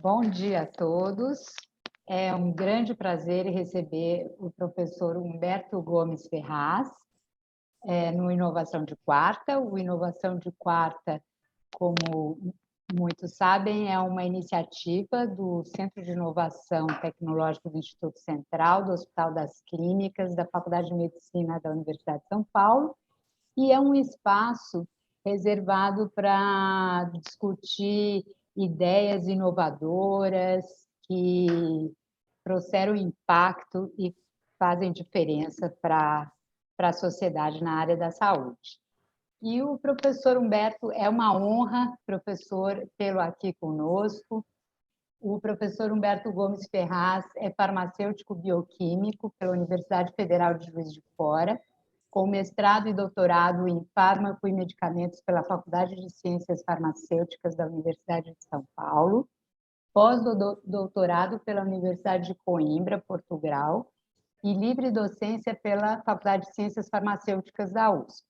Bom dia a todos. É um grande prazer receber o professor Humberto Gomes Ferraz, no Inovação de Quarta. O Inovação de Quarta, como muitos sabem, é uma iniciativa do Centro de Inovação Tecnológica do Instituto Central, do Hospital das Clínicas, da Faculdade de Medicina da Universidade de São Paulo, e é um espaço reservado para discutir ideias inovadoras que trouxeram impacto e fazem diferença para a sociedade na área da saúde. E o professor Humberto, é uma honra, professor, tê-lo aqui conosco. O professor Humberto Gomes Ferraz é farmacêutico bioquímico pela Universidade Federal de Juiz de Fora, com mestrado e doutorado em fármaco e medicamentos pela Faculdade de Ciências Farmacêuticas da Universidade de São Paulo, pós-doutorado pela Universidade de Coimbra, Portugal, e livre docência pela Faculdade de Ciências Farmacêuticas da USP.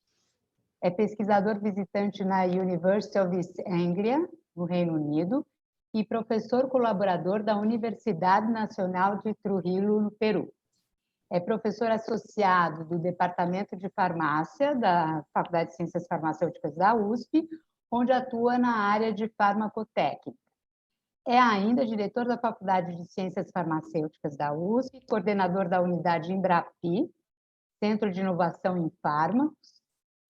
É pesquisador visitante na University of East Anglia, no Reino Unido, e professor colaborador da Universidade Nacional de Trujillo, no Peru. É professor associado do Departamento de Farmácia da Faculdade de Ciências Farmacêuticas da USP, onde atua na área de farmacotécnica. É ainda diretor da Faculdade de Ciências Farmacêuticas da USP, coordenador da unidade Embrapi, Centro de Inovação em Fármacos,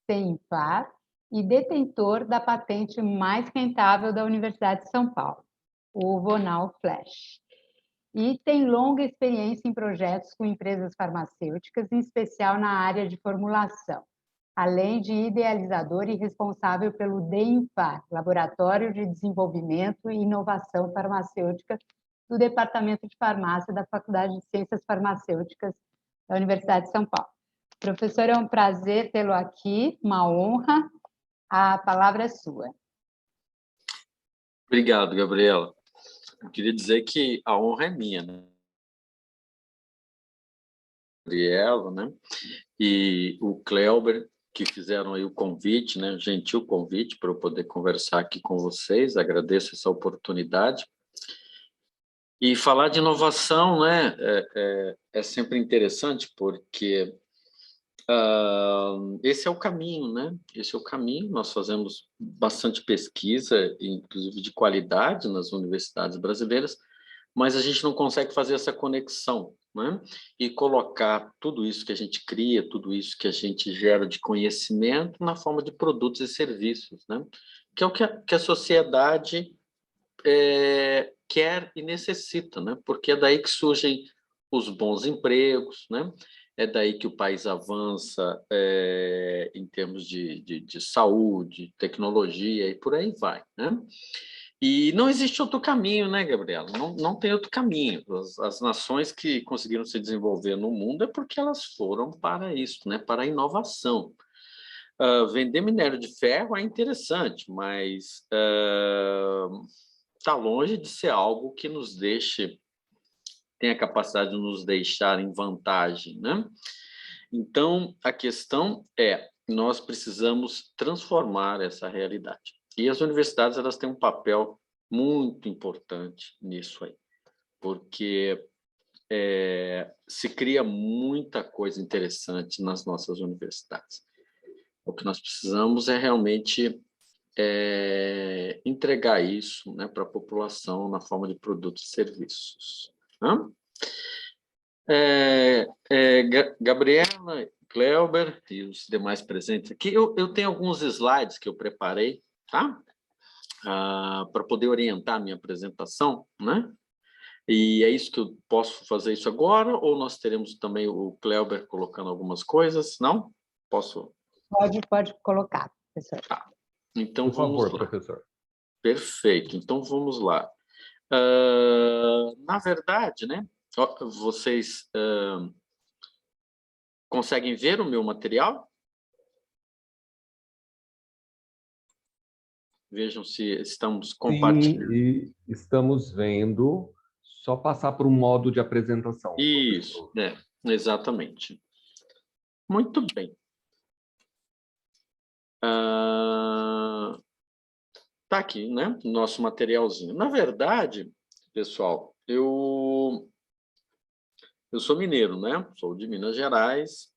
CEINFAR, e detentor da patente mais rentável da Universidade de São Paulo, o Vonal Flash. E tem longa experiência em projetos com empresas farmacêuticas, em especial na área de formulação, além de idealizador e responsável pelo DEINFAR, Laboratório de Desenvolvimento e Inovação Farmacêutica do Departamento de Farmácia da Faculdade de Ciências Farmacêuticas da Universidade de São Paulo. Professor, é um prazer tê-lo aqui, uma honra. A palavra é sua. Obrigado, Gabriela. Eu queria dizer que a honra é minha, né? Gabriela, né? E o Cleuber, que fizeram aí o convite, né? Gentil convite para eu poder conversar aqui com vocês. Agradeço essa oportunidade. E falar de inovação, né? É sempre interessante, porque esse é o caminho, né? Esse é o caminho. Nós fazemos bastante pesquisa, inclusive de qualidade, nas universidades brasileiras, mas a gente não consegue fazer essa conexão, né? E colocar tudo isso que a gente cria, tudo isso que a gente gera de conhecimento na forma de produtos e serviços, né? Que é o que a sociedade quer e necessita, né? Porque é daí que surgem os bons empregos, né? É daí que o país avança em termos de saúde, tecnologia e por aí vai, né? E não existe outro caminho, né, Gabriela? Não tem outro caminho. As nações que conseguiram se desenvolver no mundo é porque elas foram para isso, né? Para a inovação. Vender minério de ferro é interessante, mas está longe de ser algo que nos tem a capacidade de nos deixar em vantagem, né? Então, a questão é, nós precisamos transformar essa realidade. E as universidades, elas têm um papel muito importante nisso aí, porque se cria muita coisa interessante nas nossas universidades. O que nós precisamos é realmente entregar isso, né, para a população na forma de produtos e serviços. Né? Gabriela, Cleuber e os demais presentes aqui, eu tenho alguns slides que eu preparei, tá? Para poder orientar a minha apresentação, né? E é isso que eu posso fazer isso agora, ou nós teremos também o Cleuber colocando algumas coisas? Não? Posso? Pode colocar, professor. Tá. Então, por favor, vamos lá. professor. Perfeito. Então, vamos lá. Na verdade, né? Vocês conseguem ver o meu material? Vejam se estamos compartilhando. Sim, e estamos vendo. Só passar para um modo de apresentação. Isso, exatamente. Muito bem. Tá aqui, né? No nosso materialzinho. Na verdade, pessoal, eu sou mineiro, né? Sou de Minas Gerais.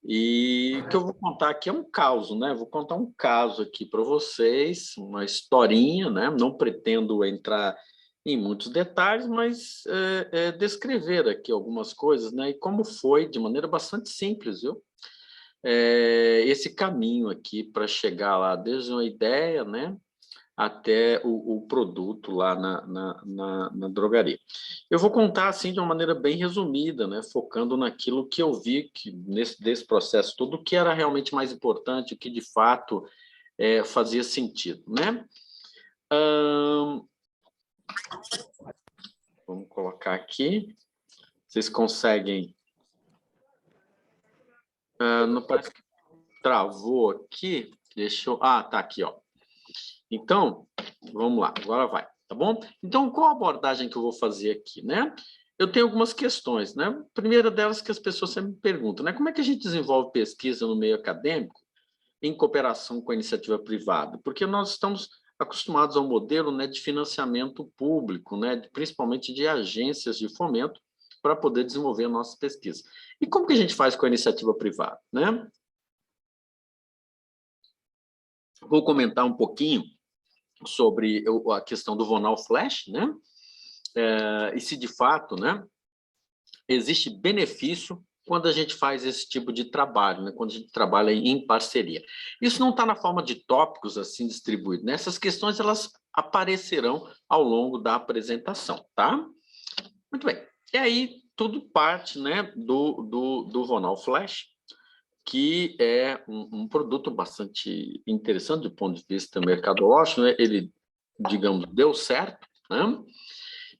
E o que eu vou contar aqui é um caso, né? Vou contar um caso aqui para vocês, uma historinha, né? Não pretendo entrar em muitos detalhes, mas descrever aqui algumas coisas, né? E como foi, de maneira bastante simples, viu? Esse caminho aqui para chegar lá, desde uma ideia, né? Até o produto lá na drogaria. Eu vou contar assim de uma maneira bem resumida, né, focando naquilo que eu vi que desse processo todo, o que era realmente mais importante, o que de fato fazia sentido, né? Vamos colocar aqui. Vocês conseguem... não parece que travou aqui. Deixa eu... Ah, tá aqui, ó. Então, vamos lá, agora vai, tá bom? Então, qual a abordagem que eu vou fazer aqui, né? Eu tenho algumas questões, né? A primeira delas que as pessoas sempre me perguntam, né? Como é que a gente desenvolve pesquisa no meio acadêmico em cooperação com a iniciativa privada? Porque nós estamos acostumados ao modelo, né, de financiamento público, né, principalmente de agências de fomento, para poder desenvolver a nossa pesquisa. E como que a gente faz com a iniciativa privada, né? Vou comentar um pouquinho sobre a questão do Vonal Flash, né? E se de fato, né, existe benefício quando a gente faz esse tipo de trabalho, né, quando a gente trabalha em parceria. Isso não está na forma de tópicos assim distribuídos, né? Essas questões elas aparecerão ao longo da apresentação, tá? Muito bem. E aí tudo parte, né, do Vonal Flash, que é um produto bastante interessante do ponto de vista mercadológico, né? Ele, digamos, deu certo, né?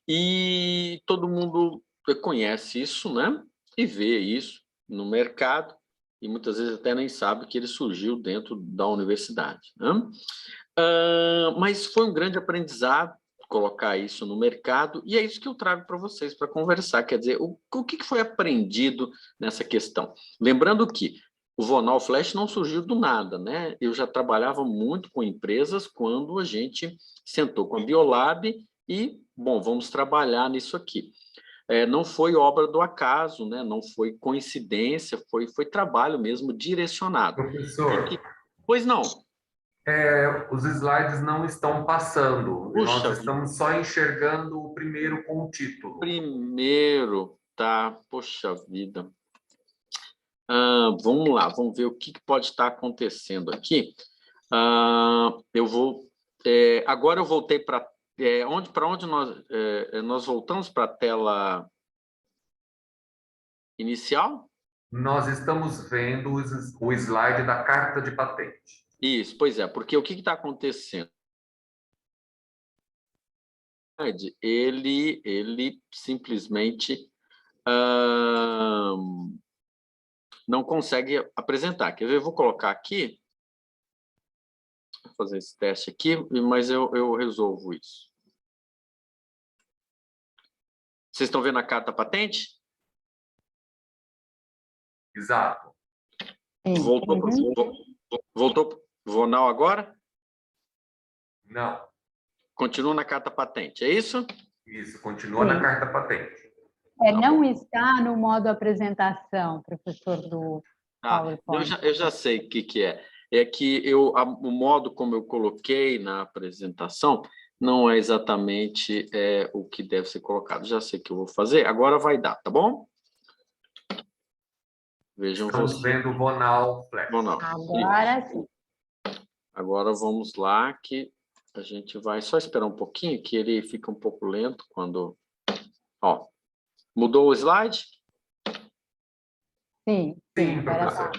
E todo mundo conhece isso, né? E vê isso no mercado, e muitas vezes até nem sabe que ele surgiu dentro da universidade, né? Mas foi um grande aprendizado colocar isso no mercado, e é isso que eu trago para vocês para conversar. Quer dizer, o que foi aprendido nessa questão? Lembrando que o Vonal Flash não surgiu do nada, né? Eu já trabalhava muito com empresas quando a gente sentou com a Biolab e, bom, vamos trabalhar nisso aqui. Não foi obra do acaso, né? Não foi coincidência, foi trabalho mesmo direcionado. Professor, Pois não. os slides não estão passando. Puxa, Nós estamos só enxergando o primeiro com o título. primeiro, tá? Poxa vida. Vamos lá, vamos ver o que pode estar acontecendo aqui. Eu vou... agora eu voltei para... para onde nós voltamos para a tela inicial? Nós estamos vendo o slide da carta de patente. Isso, pois é, porque o que está acontecendo? Ele simplesmente não consegue apresentar. Quer ver? Eu vou colocar aqui, vou fazer esse teste aqui, mas eu resolvo isso. Vocês estão vendo a carta patente? Exato. Voltou Vonal agora? Não. Continua na carta patente, é isso? Isso, continua na carta patente. Não está no modo apresentação, professor, do PowerPoint. Eu já sei o que é. É que o modo como eu coloquei na apresentação não é exatamente o que deve ser colocado. Já sei o que eu vou fazer, agora vai dar, tá bom? Vejam Estamos vendo o Vonal Flash. Agora sim. Agora vamos lá, que a gente vai só esperar um pouquinho, que ele fica um pouco lento quando... Ó, mudou o slide? Sim, professor.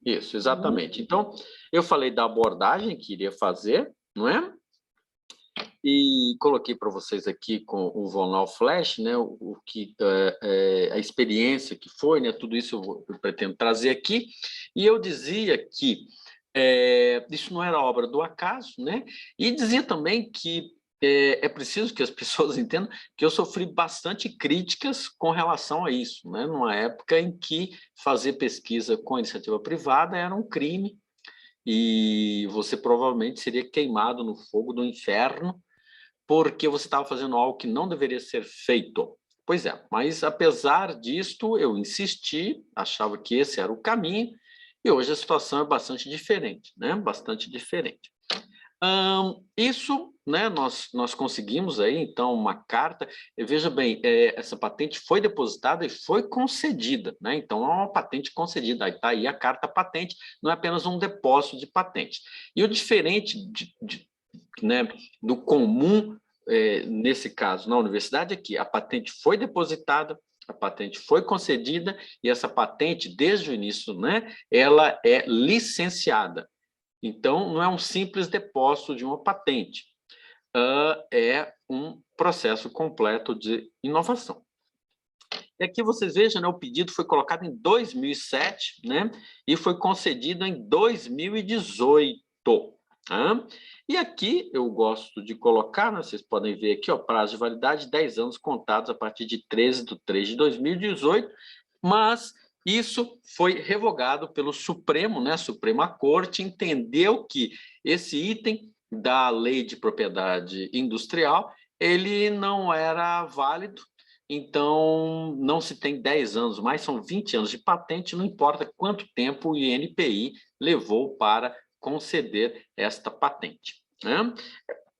Isso, exatamente. Então, eu falei da abordagem que iria fazer, não é? E coloquei para vocês aqui com o Vonal Flash, né? O que a experiência que foi, né? Tudo isso eu pretendo trazer aqui. E eu dizia que isso não era obra do acaso, né? E dizia também que é preciso que as pessoas entendam que eu sofri bastante críticas com relação a isso, né? Numa época em que fazer pesquisa com iniciativa privada era um crime, e você provavelmente seria queimado no fogo do inferno porque você estava fazendo algo que não deveria ser feito. Pois é, mas apesar disto, eu insisti, achava que esse era o caminho, e hoje a situação é bastante diferente, né? Bastante diferente. Isso, né, nós conseguimos aí, então, uma carta, e veja bem, essa patente foi depositada e foi concedida, né? Então, é uma patente concedida, aí está aí a carta patente, não é apenas um depósito de patente. E o diferente né, do comum, nesse caso, na universidade, é que a patente foi depositada, a patente foi concedida, e essa patente, desde o início, né, ela é licenciada. Então, não é um simples depósito de uma patente, é um processo completo de inovação. E aqui vocês vejam, né, o pedido foi colocado em 2007, né, e foi concedido em 2018. Tá? E aqui eu gosto de colocar, né, vocês podem ver aqui, ó, prazo de validade 10 anos contados a partir de 13/3/2018, mas isso foi revogado pelo Supremo, né? A Suprema Corte entendeu que esse item da Lei de Propriedade Industrial, ele não era válido, então não se tem 10 anos mais, são 20 anos de patente, não importa quanto tempo o INPI levou para conceder esta patente, né?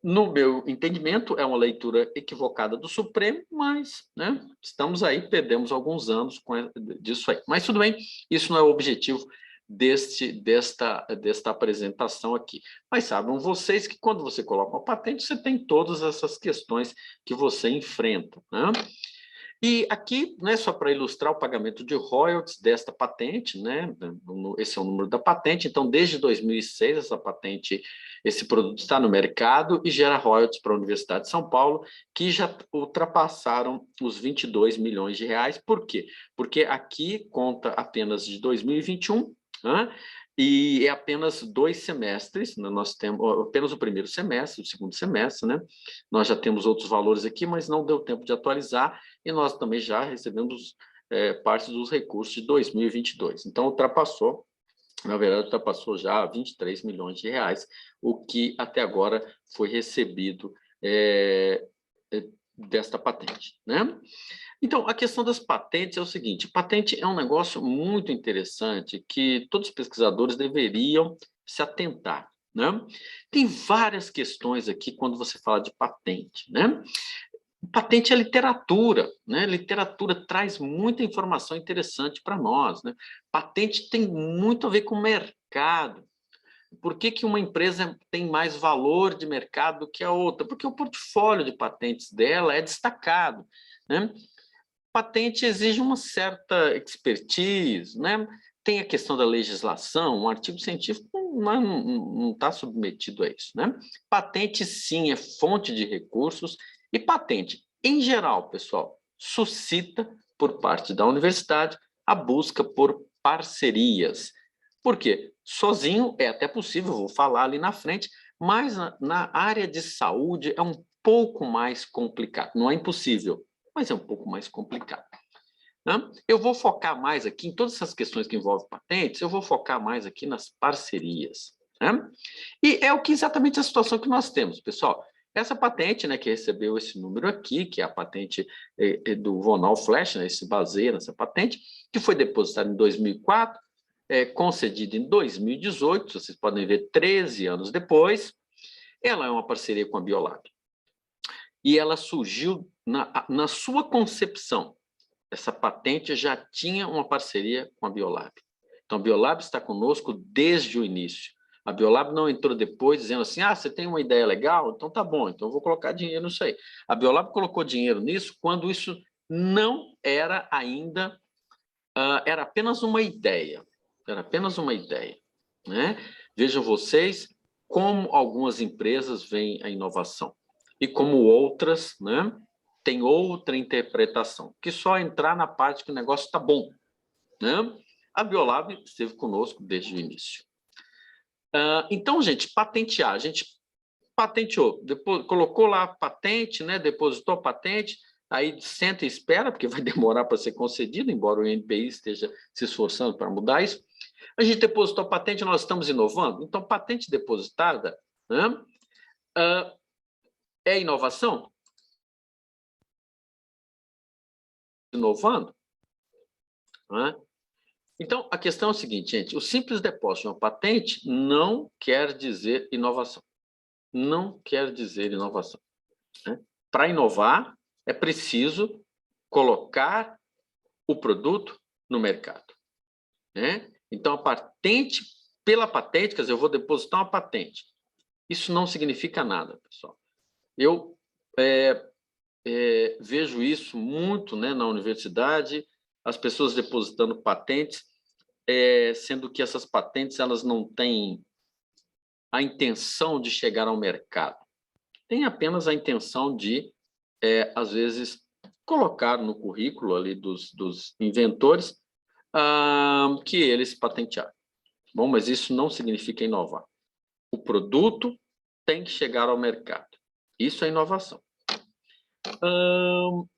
No meu entendimento, é uma leitura equivocada do Supremo, mas, né, estamos aí, perdemos alguns anos disso aí. Mas tudo bem, isso não é o objetivo desta apresentação aqui. Mas sabem vocês que quando você coloca uma patente, você tem todas essas questões que você enfrenta, né? E aqui, né, só para ilustrar o pagamento de royalties desta patente, né, esse é o número da patente, então desde 2006 essa patente, esse produto está no mercado e gera royalties para a Universidade de São Paulo, que já ultrapassaram os 22 milhões de reais. Por quê? Porque aqui conta apenas de 2021, né, e é apenas 2 semestres, né, nós temos apenas o primeiro semestre, o segundo semestre, né? Nós já temos outros valores aqui, mas não deu tempo de atualizar, e nós também já recebemos parte dos recursos de 2022. Então, ultrapassou, na verdade, ultrapassou já 23 milhões de reais, o que até agora foi recebido desta patente, né? Então, a questão das patentes é o seguinte, patente é um negócio muito interessante que todos os pesquisadores deveriam se atentar, né? Tem várias questões aqui quando você fala de patente, né? Patente é literatura, né? Literatura traz muita informação interessante para nós, né? Patente tem muito a ver com o mercado. Por que que uma empresa tem mais valor de mercado do que a outra? Porque o portfólio de patentes dela é destacado, né? Patente exige uma certa expertise, né? Tem a questão da legislação, um artigo científico não está submetido a isso, né? Patente, sim, é fonte de recursos, e patente, em geral, pessoal, suscita, por parte da universidade, a busca por parcerias. Por quê? Sozinho é até possível, vou falar ali na frente, mas na área de saúde é um pouco mais complicado. Não é impossível, mas é um pouco mais complicado, né? Eu vou focar mais aqui em todas essas questões que envolvem patentes, eu vou focar mais aqui nas parcerias, né? E é exatamente a situação que nós temos, pessoal. Essa patente, né, que recebeu esse número aqui, que é a patente do Von Neue Flash, né, se baseia nessa patente, que foi depositada em 2004, concedida em 2018, vocês podem ver 13 anos depois. Ela é uma parceria com a Biolab. E ela surgiu na sua concepção. Essa patente já tinha uma parceria com a Biolab. Então, a Biolab está conosco desde o início. A Biolab não entrou depois dizendo assim, você tem uma ideia legal? Então tá bom, então eu vou colocar dinheiro nisso aí. A Biolab colocou dinheiro nisso quando isso não era ainda, era apenas uma ideia. Era apenas uma ideia, né? Vejam vocês como algumas empresas veem a inovação e como outras, né, tem outra interpretação, que só entrar na parte que o negócio está bom, né? A Biolab esteve conosco desde o início. Então, gente, patentear, a gente patenteou, depois colocou lá a patente, né, depositou a patente, aí senta e espera, porque vai demorar para ser concedido, embora o INPI esteja se esforçando para mudar isso. A gente depositou a patente, nós estamos inovando. Então, patente depositada, né, é inovação? Inovando? Né? Então, a questão é o seguinte, gente, o simples depósito de uma patente não quer dizer inovação. Não quer dizer inovação. Né? Para inovar, é preciso colocar o produto no mercado. Né? Então, a patente, pela patente, quer dizer, eu vou depositar uma patente. Isso não significa nada, pessoal. Eu vejo isso muito, né, na universidade, as pessoas depositando patentes, sendo que essas patentes elas não têm a intenção de chegar ao mercado. Tem apenas a intenção de, às vezes, colocar no currículo ali dos inventores que eles patentearam. Bom, mas isso não significa inovar. O produto tem que chegar ao mercado. Isso é inovação.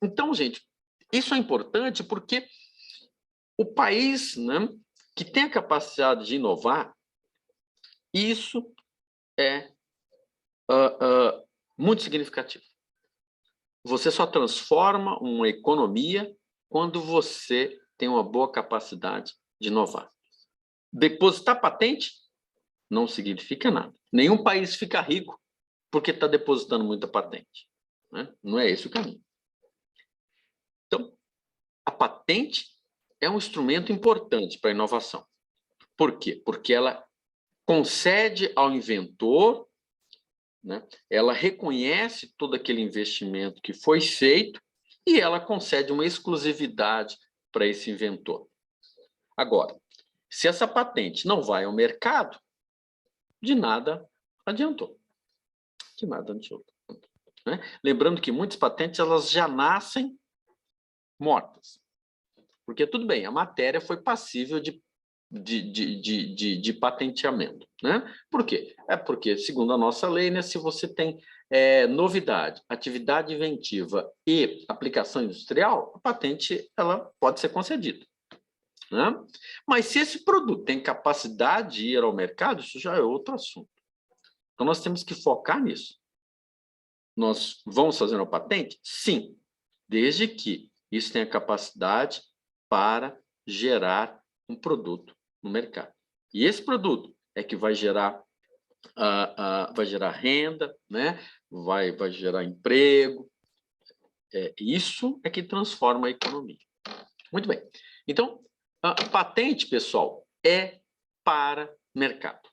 Então, gente, isso é importante porque o país, né, que tem a capacidade de inovar, isso é muito significativo. Você só transforma uma economia quando você tem uma boa capacidade de inovar. Depositar patente não significa nada. Nenhum país fica rico porque está depositando muita patente. Né? Não é esse o caminho. Então, a patente é um instrumento importante para a inovação. Por quê? Porque ela concede ao inventor, né? Ela reconhece todo aquele investimento que foi feito e ela concede uma exclusividade para esse inventor. Agora, se essa patente não vai ao mercado, de nada adiantou. De nada adiantou. Né? Lembrando que muitas patentes elas já nascem mortas. Porque, tudo bem, a matéria foi passível de patenteamento. Né? Por quê? É porque, segundo a nossa lei, né, se você tem novidade, atividade inventiva e aplicação industrial, a patente ela pode ser concedida. Né? Mas se esse produto tem capacidade de ir ao mercado, isso já é outro assunto. Então, nós temos que focar nisso. Nós vamos fazer uma patente? Sim, desde que isso tenha capacidade para gerar um produto no mercado. E esse produto é que vai gerar renda, né? vai gerar emprego. Isso é que transforma a economia. Muito bem. Então, a patente, pessoal, é para mercado.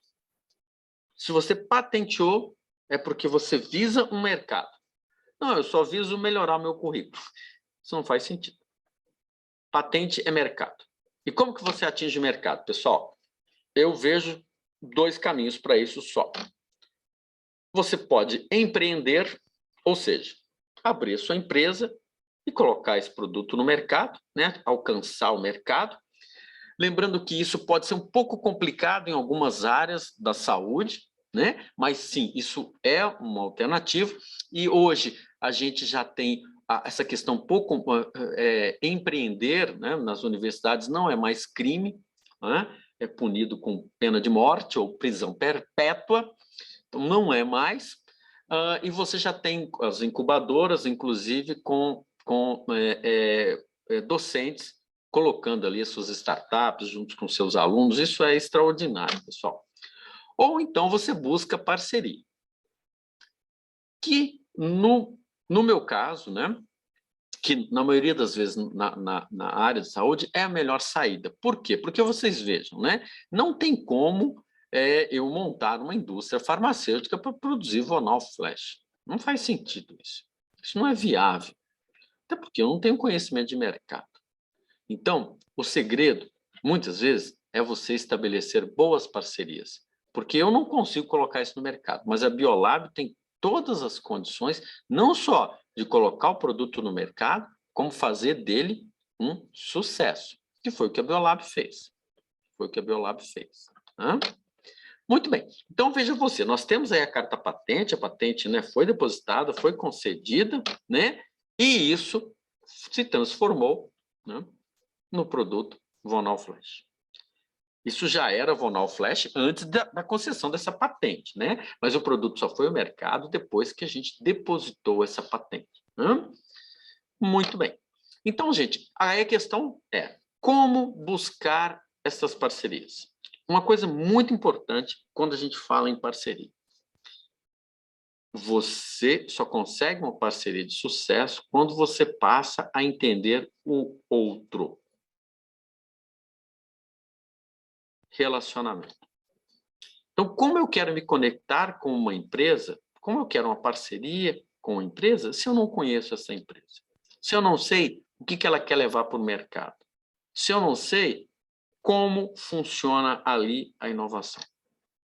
Se você patenteou, é porque você visa um mercado. Não, eu só viso melhorar o meu currículo. Isso não faz sentido. Patente é mercado. E como que você atinge o mercado, pessoal? Eu vejo dois caminhos para isso só. Você pode empreender, ou seja, abrir sua empresa e colocar esse produto no mercado, né? Alcançar o mercado. Lembrando que isso pode ser um pouco complicado em algumas áreas da saúde, né? Mas sim, isso é uma alternativa. E hoje a gente já tem essa questão um pouco empreender, né? Nas universidades não é mais crime, né? É punido com pena de morte ou prisão perpétua, então não é mais. E você já tem as incubadoras, inclusive com docentes colocando ali as suas startups junto com seus alunos. Isso é extraordinário, pessoal. Ou então você busca parceria, que no meu caso, né, que na maioria das vezes na área de saúde é a melhor saída. Por quê? Porque vocês vejam, né, não tem como eu montar uma indústria farmacêutica para produzir Vonal Flash. Não faz sentido isso. Isso não é viável. Até porque eu não tenho conhecimento de mercado. Então, o segredo, muitas vezes, é você estabelecer boas parcerias. Porque eu não consigo colocar isso no mercado, mas a Biolab tem todas as condições, não só de colocar o produto no mercado, como fazer dele um sucesso, que foi o que a Biolab fez. Foi o que a Biolab fez. Muito bem. Então, veja você, nós temos aí a carta patente, a patente, né, foi depositada, foi concedida, né? E isso se transformou, né, no produto Vonal Flash. Isso já era Vonal Flash antes da concessão dessa patente, né? Mas o produto só foi ao mercado depois que a gente depositou essa patente. Né? Muito bem. Então, gente, aí a questão é como buscar essas parcerias. Uma coisa muito importante quando a gente fala em parceria. Você só consegue uma parceria de sucesso quando você passa a entender o outro. Relacionamento. Então, como eu quero me conectar com uma empresa, como eu quero uma parceria com uma empresa, se eu não conheço essa empresa? Se eu não sei o que ela quer levar para o mercado? Se eu não sei como funciona ali a inovação?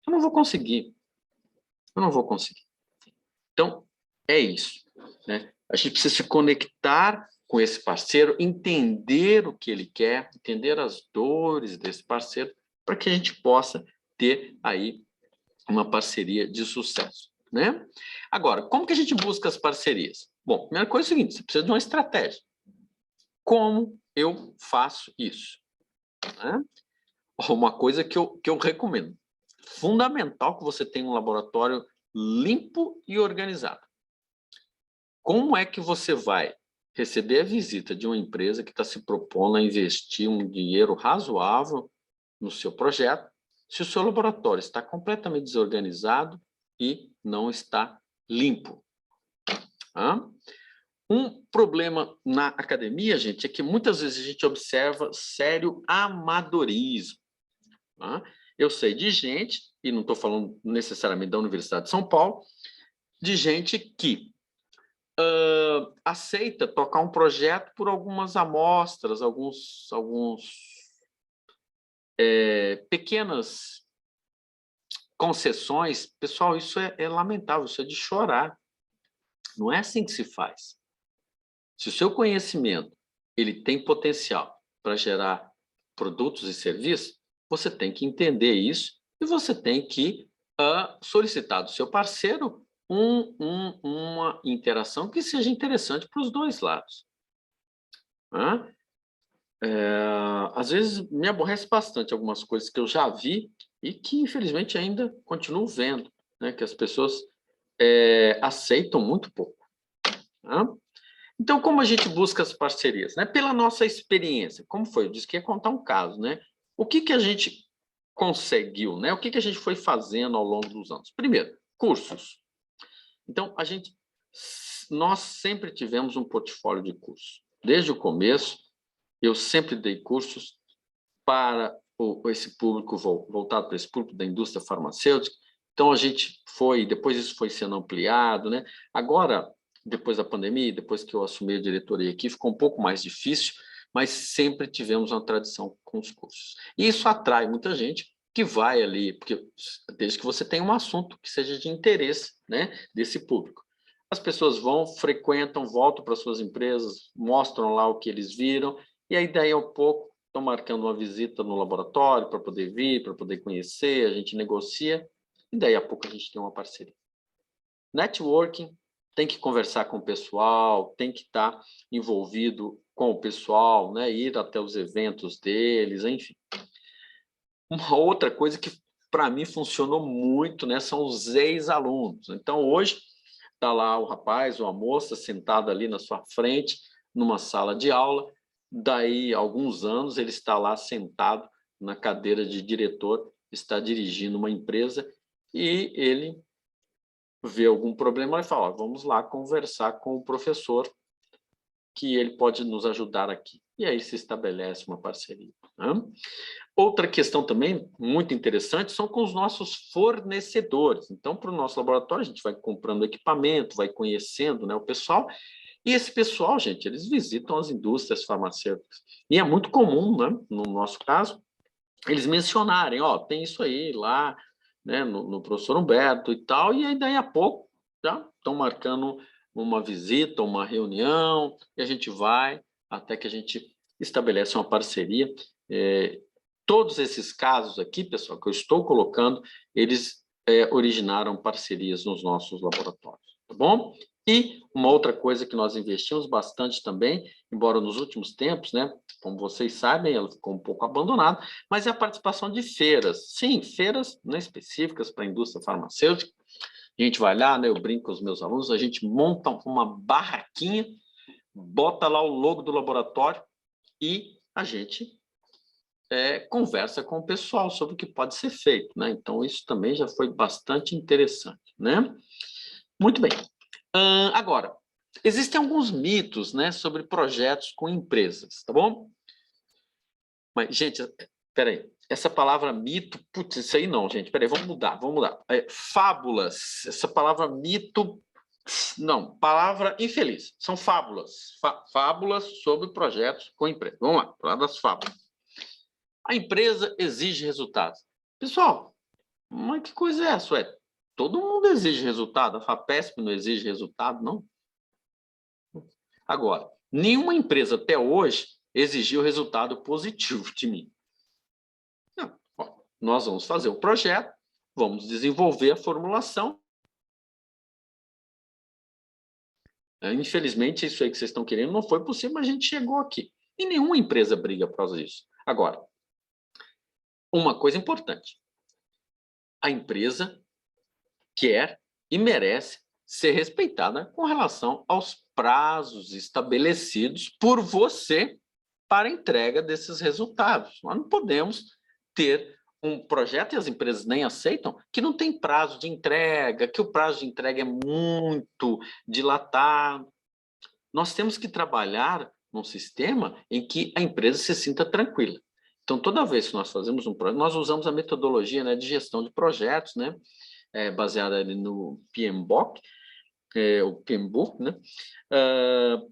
Eu não vou conseguir. Eu não vou conseguir. Então, é isso, né? A gente precisa se conectar com esse parceiro, entender o que ele quer, entender as dores desse parceiro, para que a gente possa ter aí uma parceria de sucesso, né? Agora, como que a gente busca as parcerias? Bom, a primeira coisa é o seguinte, você precisa de uma estratégia. Como eu faço isso? Né? Uma coisa que eu recomendo. Fundamental que você tenha um laboratório limpo e organizado. Como é que você vai receber a visita de uma empresa que está se propondo a investir um dinheiro razoável no seu projeto, se o seu laboratório está completamente desorganizado e não está limpo? Um problema na academia, gente, é que muitas vezes a gente observa sério amadorismo. Eu sei de gente, e não estou falando necessariamente da Universidade de São Paulo, de gente que aceita tocar um projeto por algumas amostras, alguns pequenas concessões. Pessoal, isso é lamentável, isso é de chorar. Não é assim que se faz. Se o seu conhecimento ele tem potencial para gerar produtos e serviços, você tem que entender isso e você tem que solicitar do seu parceiro uma interação que seja interessante para os dois lados. Às vezes me aborrece bastante algumas coisas que eu já vi e que, infelizmente, ainda continuo vendo, né? Que as pessoas aceitam muito pouco. Então, como a gente busca as parcerias? Né? Pela nossa experiência. Como foi? Eu disse que ia contar um caso. Né? O que a gente conseguiu? Né? O que a gente foi fazendo ao longo dos anos? Primeiro, cursos. Então, nós sempre tivemos um portfólio de cursos. Desde o começo, eu sempre dei cursos para esse público, voltado para esse público da indústria farmacêutica. Então, a gente depois isso foi sendo ampliado. Né? Agora, depois da pandemia, depois que eu assumi a diretoria aqui, ficou um pouco mais difícil, mas sempre tivemos uma tradição com os cursos. E isso atrai muita gente que vai ali, porque desde que você tenha um assunto que seja de interesse, né, desse público. As pessoas vão, frequentam, voltam para suas empresas, mostram lá o que eles viram, e aí daí a pouco estão marcando uma visita no laboratório para poder vir, para poder conhecer, a gente negocia, e daí a pouco a gente tem uma parceria. Networking, tem que conversar com o pessoal, tem que estar envolvido com o pessoal, né? Ir até os eventos deles, enfim. Uma outra coisa que, para mim, funcionou muito, né? São os ex-alunos. Então, hoje, está lá o rapaz ou a moça sentado ali na sua frente, numa sala de aula. Daí, alguns anos, ele está lá sentado na cadeira de diretor, está dirigindo uma empresa e ele vê algum problema e fala, vamos lá conversar com o professor, que ele pode nos ajudar aqui. E aí se estabelece uma parceria. Né? Outra questão também muito interessante são com os nossos fornecedores. Então, para o nosso laboratório, a gente vai comprando equipamento, vai conhecendo, né, o pessoal, e esse pessoal, gente, eles visitam as indústrias farmacêuticas. E é muito comum, né, no nosso caso, eles mencionarem, tem isso aí lá, né, no professor Humberto e tal, e aí daí a pouco já estão marcando uma visita, uma reunião, e a gente vai até que a gente estabelece uma parceria. Todos esses casos aqui, pessoal, que eu estou colocando, eles originaram parcerias nos nossos laboratórios, tá bom? E uma outra coisa que nós investimos bastante também, embora nos últimos tempos, né, como vocês sabem, ela ficou um pouco abandonada, mas é a participação de feiras. Sim, feiras, né, específicas para a indústria farmacêutica. A gente vai lá, né, eu brinco com os meus alunos, a gente monta uma barraquinha, bota lá o logo do laboratório e a gente conversa com o pessoal sobre o que pode ser feito, né? Então, isso também já foi bastante interessante, né? Muito bem. Agora, existem alguns mitos, né, sobre projetos com empresas, tá bom? Mas, gente, peraí, essa palavra mito, putz, isso aí não, gente, peraí, vamos mudar. Fábulas, essa palavra mito, não, palavra infeliz, são fábulas, fábulas sobre projetos com empresas. Vamos lá, falar das fábulas. A empresa exige resultados. Pessoal, mas que coisa é essa, ué? Todo mundo exige resultado, a FAPESP não exige resultado, não? Agora, nenhuma empresa até hoje exigiu resultado positivo de mim. Não. Ó, nós vamos fazer o projeto, vamos desenvolver a formulação. Infelizmente, isso aí que vocês estão querendo não foi possível, mas a gente chegou aqui. E nenhuma empresa briga por causa disso. Agora, uma coisa importante. A empresa quer e merece ser respeitada com relação aos prazos estabelecidos por você para a entrega desses resultados. Nós não podemos ter um projeto, e as empresas nem aceitam, que não tem prazo de entrega, que o prazo de entrega é muito dilatado. Nós temos que trabalhar num sistema em que a empresa se sinta tranquila. Então, toda vez que nós fazemos um projeto, nós usamos a metodologia, né, de gestão de projetos, né, baseada ali no PMBOK, o PMBOK, né,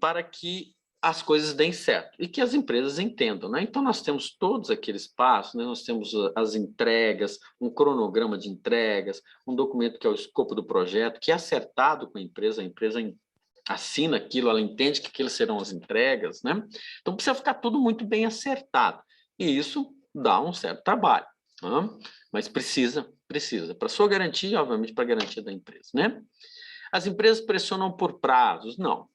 para que as coisas deem certo e que as empresas entendam, né? Então, nós temos todos aqueles passos, né? Nós temos as entregas, um cronograma de entregas, um documento que é o escopo do projeto, que é acertado com a empresa assina aquilo, ela entende que aquelas serão as entregas, né? Então, precisa ficar tudo muito bem acertado. E isso dá um certo trabalho, né? Mas precisa, para sua garantia e, obviamente, para a garantia da empresa, né? As empresas pressionam por prazos? Não.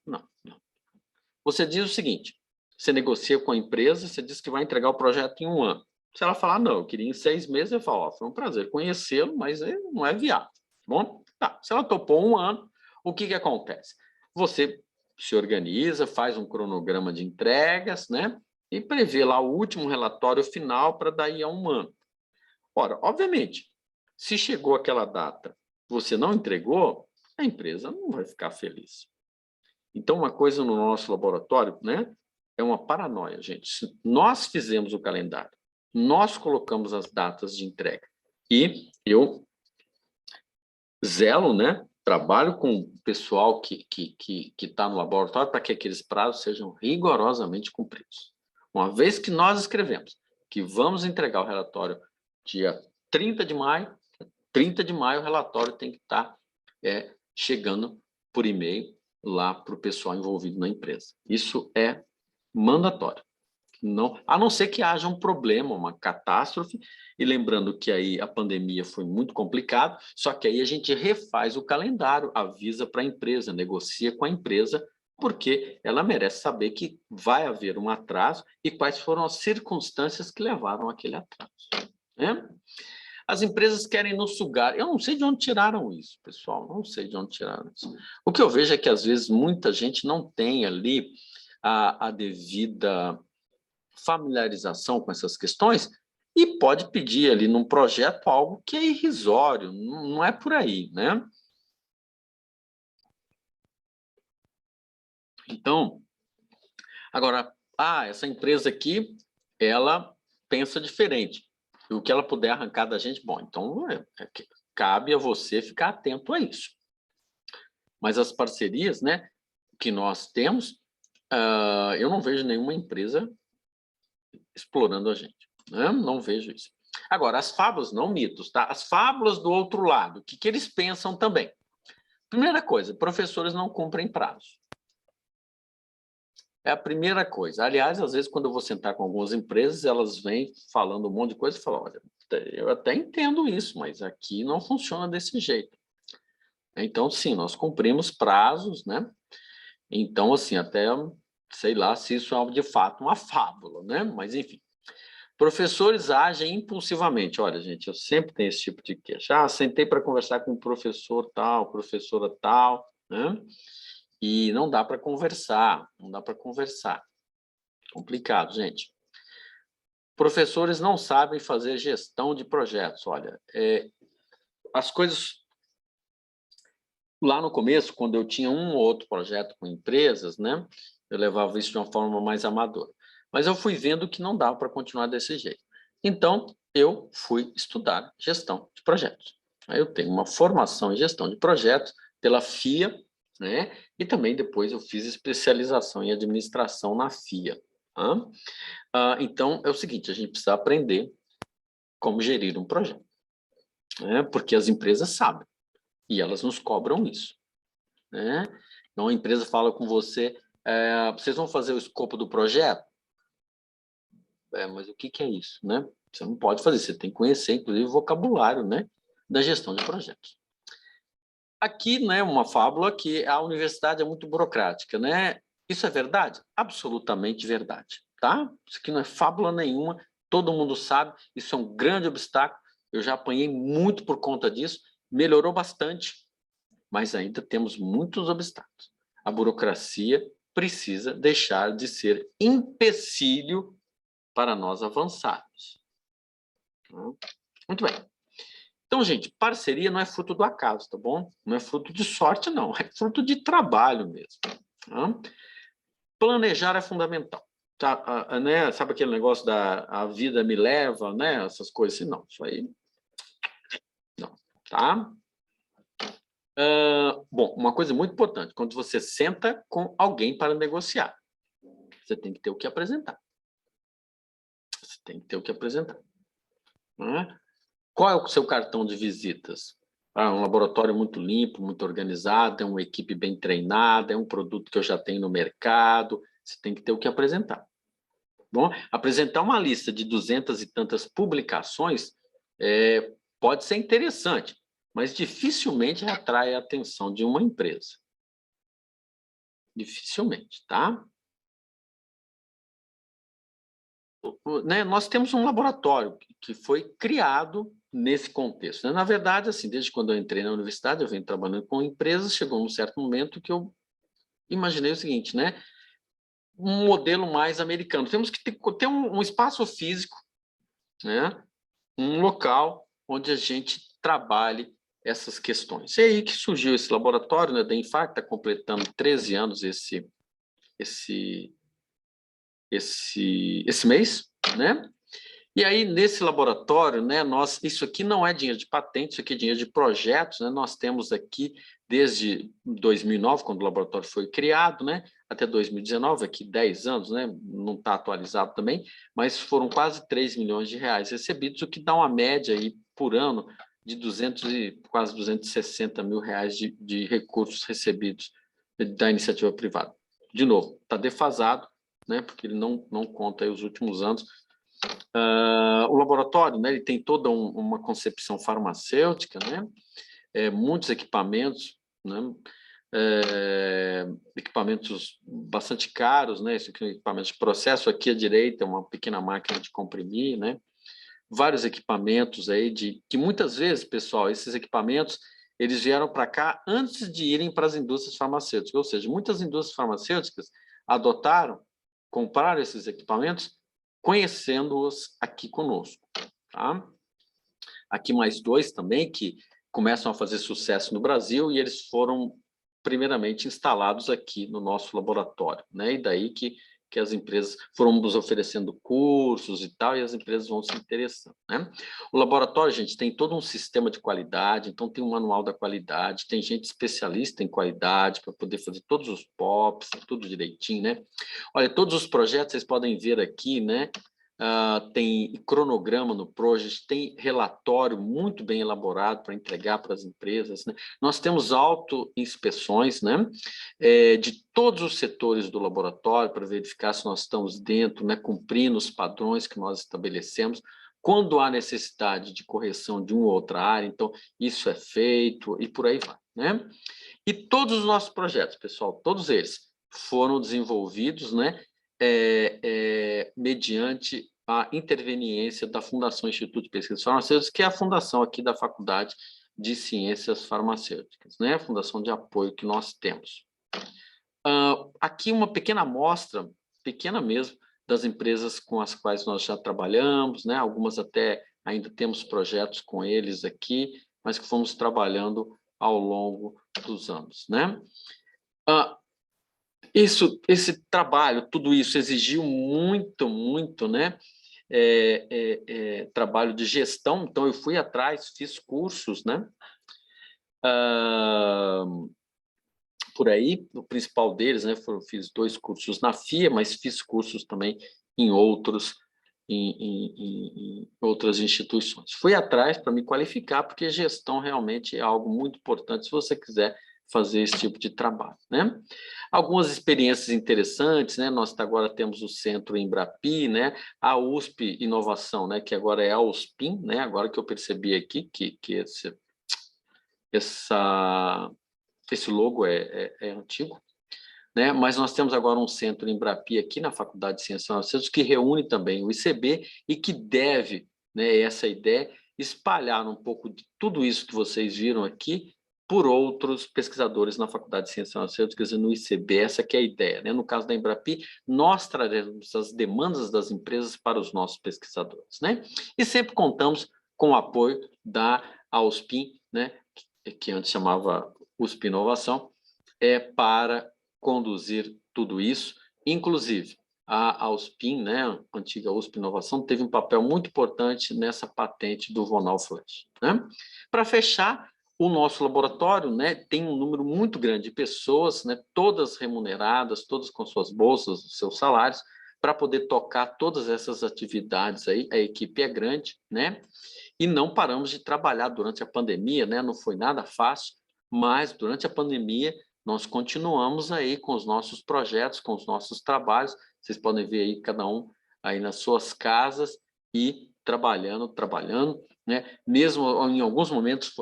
Você diz o seguinte, você negocia com a empresa, você diz que vai entregar o projeto em 1 ano. Se ela falar, não, eu queria em 6 meses, eu falo, foi um prazer conhecê-lo, mas não é viável, tá bom? Tá. Se ela topou 1 ano, o que acontece? Você se organiza, faz um cronograma de entregas, né? E prevê lá o último relatório final para daí a 1 ano. Ora, obviamente, se chegou aquela data, você não entregou, a empresa não vai ficar feliz. Então, uma coisa no nosso laboratório, né, é uma paranoia, gente. Nós fizemos o calendário, nós colocamos as datas de entrega e eu zelo, né, trabalho com o pessoal que está no laboratório para que aqueles prazos sejam rigorosamente cumpridos. Uma vez que nós escrevemos que vamos entregar o relatório dia 30 de maio, 30 de maio o relatório tem que estar chegando por e-mail lá para o pessoal envolvido na empresa. Isso é mandatório. Não, a não ser que haja um problema, uma catástrofe, e lembrando que aí a pandemia foi muito complicado, só que aí a gente refaz o calendário, avisa para a empresa, negocia com a empresa, porque ela merece saber que vai haver um atraso e quais foram as circunstâncias que levaram àquele atraso, né? As empresas querem nos sugar. Eu não sei de onde tiraram isso, pessoal. Não sei de onde tiraram isso. O que eu vejo é que, às vezes, muita gente não tem ali a devida familiarização com essas questões e pode pedir ali num projeto algo que é irrisório. Não é por aí, né? Então, agora, essa empresa aqui, ela pensa diferente. E o que ela puder arrancar da gente, bom, então cabe a você ficar atento a isso. Mas as parcerias, né, que nós temos, eu não vejo nenhuma empresa explorando a gente, né? Não vejo isso. Agora, as fábulas, não mitos, tá? As fábulas do outro lado, o que eles pensam também? Primeira coisa, professores não cumprem prazo. É a primeira coisa. Aliás, às vezes, quando eu vou sentar com algumas empresas, elas vêm falando um monte de coisa e falam, olha, eu até entendo isso, mas aqui não funciona desse jeito. Então, sim, nós cumprimos prazos, né? Então, assim, até, sei lá se isso é de fato uma fábula, né? Mas, enfim. Professores agem impulsivamente. Olha, gente, eu sempre tenho esse tipo de queixa. Ah, sentei para conversar com o professor tal, professora tal, né? E não dá para conversar, não dá para conversar. Complicado, gente. Professores não sabem fazer gestão de projetos. Olha, as coisas... Lá no começo, quando eu tinha um ou outro projeto com empresas, né? Eu levava isso de uma forma mais amadora. Mas eu fui vendo que não dava para continuar desse jeito. Então, eu fui estudar gestão de projetos. Aí eu tenho uma formação em gestão de projetos pela FIA, né? E também depois eu fiz especialização em administração na FIA. Tá? Então, é o seguinte, a gente precisa aprender como gerir um projeto, né? Porque as empresas sabem e elas nos cobram isso, né? Então, a empresa fala com você, vocês vão fazer o escopo do projeto? Mas o que é isso, né? Você não pode fazer, você tem que conhecer, inclusive, o vocabulário, né, da gestão de projetos. Aqui, né, uma fábula que a universidade é muito burocrática, né? Isso é verdade? Absolutamente verdade, tá? Isso aqui não é fábula nenhuma, todo mundo sabe, isso é um grande obstáculo, eu já apanhei muito por conta disso, melhorou bastante, mas ainda temos muitos obstáculos. A burocracia precisa deixar de ser empecilho para nós avançarmos. Muito bem. Então, gente, parceria não é fruto do acaso, tá bom? Não é fruto de sorte, não. É fruto de trabalho mesmo. Tá? Planejar é fundamental. Tá? Né? Sabe aquele negócio da a vida me leva, né? Essas coisas assim? Não, isso aí não. Tá? Bom, uma coisa muito importante, quando você senta com alguém para negociar, você tem que ter o que apresentar. Você tem que ter o que apresentar. Né? Qual é o seu cartão de visitas? Um laboratório muito limpo, muito organizado, é uma equipe bem treinada, é um produto que eu já tenho no mercado, você tem que ter o que apresentar. Bom, apresentar uma lista de 200 e tantas publicações pode ser interessante, mas dificilmente atrai a atenção de uma empresa. Dificilmente, tá? Né, nós temos um laboratório que foi criado nesse contexto. Né? Na verdade, assim, desde quando eu entrei na universidade, eu venho trabalhando com empresas, chegou um certo momento que eu imaginei o seguinte, né? Um modelo mais americano. Temos que ter um espaço físico, né? Um local onde a gente trabalhe essas questões. E aí que surgiu esse laboratório, né, da Infarct, está completando 13 anos esse mês, né? E aí, nesse laboratório, né, isso aqui não é dinheiro de patente, isso aqui é dinheiro de projetos, né? Nós temos aqui, desde 2009, quando o laboratório foi criado, né, até 2019, aqui 10 anos, né, não está atualizado também, mas foram quase 3 milhões de reais recebidos, o que dá uma média aí, por ano de quase 260 mil reais de recursos recebidos da iniciativa privada. De novo, está defasado, né, porque ele não conta aí os últimos anos. O laboratório, né, ele tem toda uma concepção farmacêutica, né, muitos equipamentos, né, equipamentos bastante caros, né, equipamentos de processo. Aqui à direita, uma pequena máquina de comprimir, né, vários equipamentos aí que muitas vezes, pessoal, esses equipamentos eles vieram para cá antes de irem para as indústrias farmacêuticas, ou seja, muitas indústrias farmacêuticas compraram esses equipamentos conhecendo-os aqui conosco. Tá? Aqui mais dois também que começam a fazer sucesso no Brasil e eles foram primeiramente instalados aqui no nosso laboratório, né? E daí que as empresas foram nos oferecendo cursos e tal, e as empresas vão se interessando, né? O laboratório, gente, tem todo um sistema de qualidade, então tem um manual da qualidade, tem gente especialista em qualidade para poder fazer todos os POPs, tudo direitinho, né? Olha, todos os projetos vocês podem ver aqui, né? tem cronograma no Project, tem relatório muito bem elaborado para entregar para as empresas, né? Nós temos autoinspeções, né? De todos os setores do laboratório para verificar se nós estamos dentro, né? Cumprindo os padrões que nós estabelecemos. Quando há necessidade de correção de uma ou outra área, então isso é feito e por aí vai, né? E todos os nossos projetos, pessoal, todos eles foram desenvolvidos, né? Mediante a interveniência da Fundação Instituto de Pesquisas Farmacêuticas, que é a fundação aqui da Faculdade de Ciências Farmacêuticas, né? A fundação de apoio que nós temos. Aqui uma pequena amostra, pequena mesmo, das empresas com as quais nós já trabalhamos, né? Algumas até ainda temos projetos com eles aqui, mas que fomos trabalhando ao longo dos anos, né? Esse trabalho, tudo isso exigiu muito, né? Trabalho de gestão, então eu fui atrás, fiz cursos, né? Por aí, o principal deles, né? Fiz 2 cursos na FIA, mas fiz cursos também em outras instituições. Fui atrás para me qualificar, porque gestão realmente é algo muito importante se você quiser fazer esse tipo de trabalho, né? Algumas experiências interessantes, né? Nós agora temos o Centro Embrapi, né? A USP Inovação, né? Que agora é a USPIN, né? Agora que eu percebi aqui que esse logo é antigo, né? Mas nós temos agora um Centro Embrapi aqui na Faculdade de Ciências Farmacêuticas que reúne também o ICB e que deve, né? Essa ideia, espalhar um pouco de tudo isso que vocês viram aqui por outros pesquisadores na Faculdade de Ciências Farmacêuticas e no ICB, essa que é a ideia, né? No caso da Embrapi, nós traremos as demandas das empresas para os nossos pesquisadores, né? E sempre contamos com o apoio da AUSPIN, né? Que antes chamava USP Inovação, para conduzir tudo isso, inclusive a AUSPIN, né, a antiga USP Inovação, teve um papel muito importante nessa patente do Vonal Flash, né? Para fechar, o nosso laboratório, né, tem um número muito grande de pessoas, né, todas remuneradas, todas com suas bolsas, seus salários, para poder tocar todas essas atividades aí. A equipe é grande, né? E não paramos de trabalhar durante a pandemia, né? Não foi nada fácil, mas durante a pandemia nós continuamos aí com os nossos projetos, com os nossos trabalhos. Vocês podem ver aí cada um aí nas suas casas e trabalhando, né? Mesmo em alguns momentos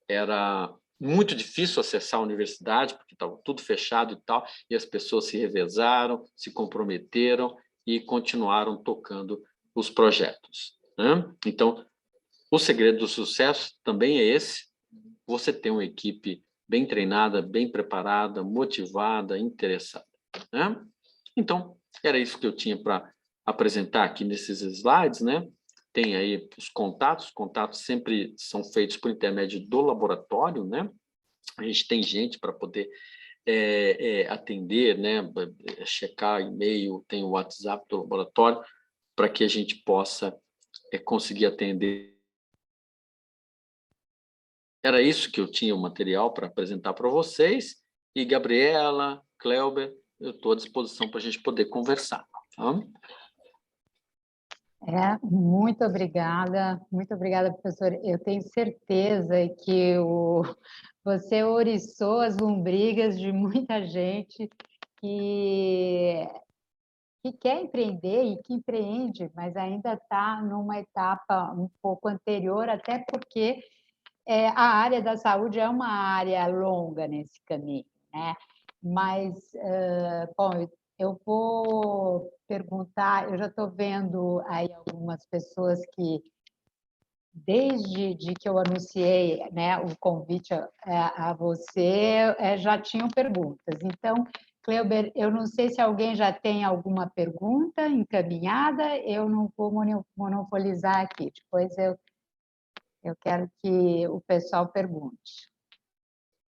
era muito difícil acessar a universidade, porque estava tudo fechado e tal, e as pessoas se revezaram, se comprometeram e continuaram tocando os projetos, né? Então, o segredo do sucesso também é esse: você ter uma equipe bem treinada, bem preparada, motivada, interessada, né? Então, era isso que eu tinha para apresentar aqui nesses slides, né? Tem aí os contatos sempre são feitos por intermédio do laboratório, né? A gente tem gente para poder atender, né? Checar e-mail, tem o WhatsApp do laboratório, para que a gente possa conseguir atender. Era isso que eu tinha o material para apresentar para vocês. E Gabriela, Cleuber, eu estou à disposição para a gente poder conversar. Tá? Muito obrigada, professor. Eu tenho certeza que você oriçou as lombrigas de muita gente que quer empreender e que empreende, mas ainda está numa etapa um pouco anterior, até porque a área da saúde é uma área longa nesse caminho, né? Mas, bom, eu vou perguntar, eu já estou vendo aí algumas pessoas que, desde que eu anunciei, né, o convite a você, já tinham perguntas. Então, Cleuber, eu não sei se alguém já tem alguma pergunta encaminhada, eu não vou monopolizar aqui, depois eu quero que o pessoal pergunte.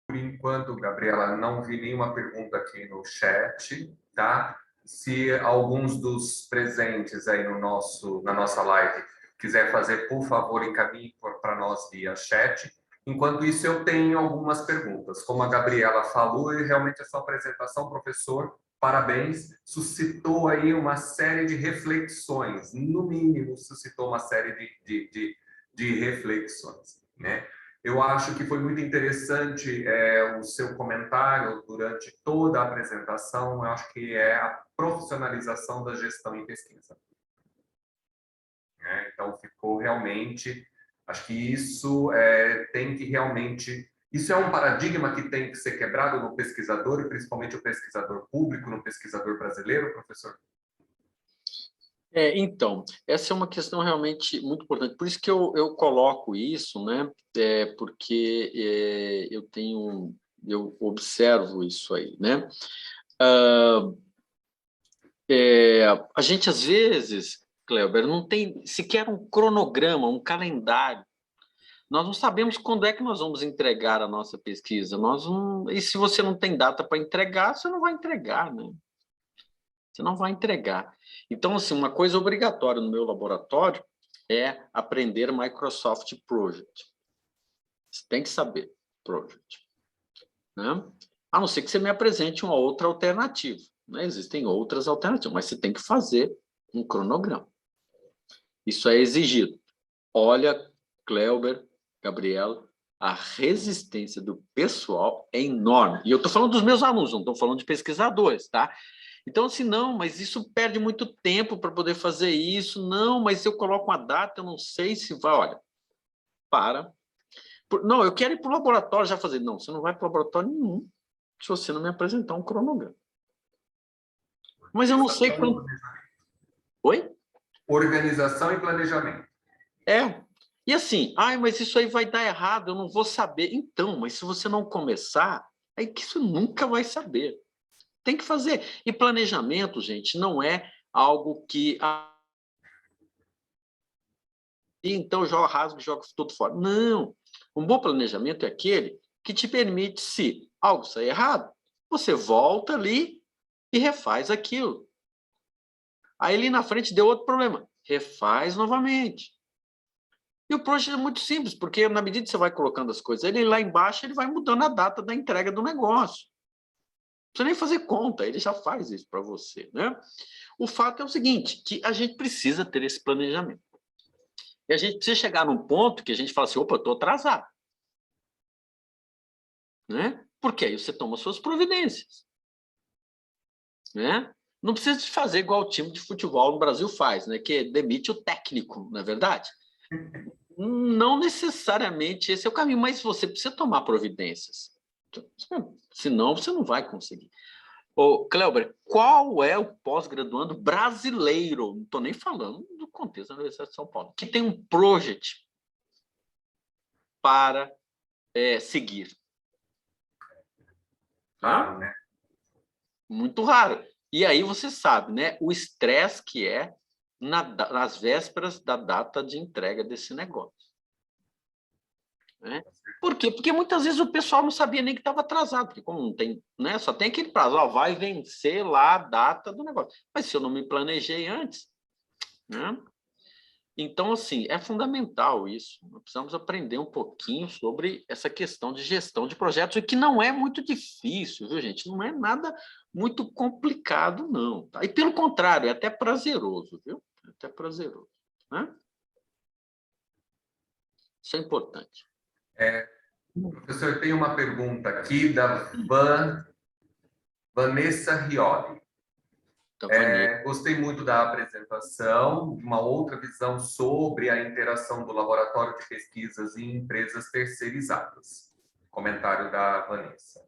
Por enquanto, Gabriela, não vi nenhuma pergunta aqui no chat, tá? Se alguns dos presentes aí na nossa live quiser fazer, por favor, encaminhe para nós via chat. Enquanto isso, eu tenho algumas perguntas. Como a Gabriela falou, realmente a sua apresentação, professor, parabéns, suscitou aí uma série de reflexões, no mínimo suscitou uma série de reflexões, né? Eu acho que foi muito interessante o seu comentário durante toda a apresentação. Eu acho que é a profissionalização da gestão em pesquisa, né? Então, ficou realmente... Acho que isso tem que realmente... Isso é um paradigma que tem que ser quebrado no pesquisador, e principalmente o pesquisador público, no pesquisador brasileiro, professor? Então, essa é uma questão realmente muito importante. Por isso que eu coloco isso, né? Porque eu observo isso aí, né? A gente, às vezes, Kleber, não tem sequer um cronograma, um calendário. Nós não sabemos quando é que nós vamos entregar a nossa pesquisa. E se você não tem data para entregar, você não vai entregar, né? Você não vai entregar. Então, assim, uma coisa obrigatória no meu laboratório é aprender Microsoft Project. Você tem que saber Project, né? A não ser que você me apresente uma outra alternativa, né? Existem outras alternativas, mas você tem que fazer um cronograma. Isso é exigido. Olha, Cléber, Gabriela, a resistência do pessoal é enorme. E eu estou falando dos meus alunos, não estou falando de pesquisadores, tá? Então, assim, não, mas isso perde muito tempo para poder fazer isso. Não, mas se eu coloco uma data, eu não sei se vai. Olha, para. Não, eu quero ir para o laboratório já fazer. Não, você não vai para o laboratório nenhum se você não me apresentar um cronograma. Mas eu não sei quando... Oi? Organização e planejamento. E assim, mas isso aí vai dar errado, eu não vou saber. Então, mas se você não começar, aí que você nunca vai saber. Tem que fazer. E planejamento, gente, não é algo que... então, eu rasgo e jogo tudo fora. Não. Um bom planejamento é aquele que te permite, se algo sair errado, você volta ali e refaz aquilo. Aí, ali na frente, deu outro problema. Refaz novamente. E o projeto é muito simples, porque na medida que você vai colocando as coisas, ele lá embaixo ele vai mudando a data da entrega do negócio. Não precisa nem fazer conta, ele já faz isso para você, né? O fato é o seguinte, que a gente precisa ter esse planejamento. E a gente precisa chegar num ponto que a gente fala assim, opa, eu estou atrasado. Né? Porque aí você toma suas providências. Né? Não precisa de fazer igual o time de futebol no Brasil faz, né? Que demite o técnico, não é verdade? Não necessariamente esse é o caminho, mas você precisa tomar providências. Senão, você não vai conseguir. Ô, Cléber, qual é o pós-graduando brasileiro? Não estou nem falando do contexto da Universidade de São Paulo, que tem um project para seguir. Claro, né? Muito raro. E aí você sabe, né? O estresse que é nas vésperas da data de entrega desse negócio. Né? Por quê? Porque muitas vezes o pessoal não sabia nem que estava atrasado, porque como não tem, né? Só tem aquele prazo, vai vencer lá a data do negócio. Mas se eu não me planejei antes, né? Então, assim, é fundamental isso. Nós precisamos aprender um pouquinho sobre essa questão de gestão de projetos, e que não é muito difícil, viu, gente? Não é nada muito complicado, não. Tá? E, pelo contrário, é até prazeroso, viu? É até prazeroso. Né? Isso é importante. Professor, tem uma pergunta aqui da Vanessa Rioli. Gostei muito da apresentação, uma outra visão sobre a interação do laboratório de pesquisas em empresas terceirizadas. Comentário da Vanessa.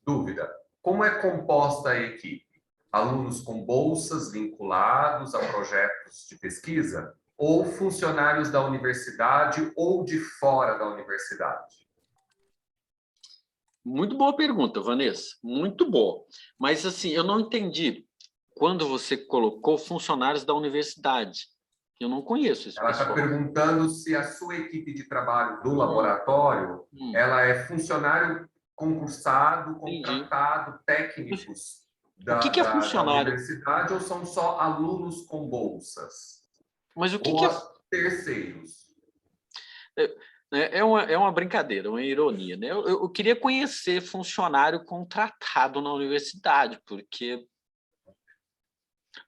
Dúvida: como é composta a equipe? Alunos com bolsas vinculados a projetos de pesquisa ou funcionários da universidade ou de fora da universidade? Muito boa pergunta, Vanessa. Muito boa. Mas, assim, eu não entendi quando você colocou funcionários da universidade. Eu não conheço esse Ela pessoal. está perguntando se a sua equipe de trabalho do laboratório ela é funcionário concursado, contratado, técnicos O que é da funcionário? universidade ou são só alunos com bolsas? Mas o que Ou é... terceiros? É uma brincadeira, uma ironia, né? Eu queria conhecer funcionário contratado na universidade, porque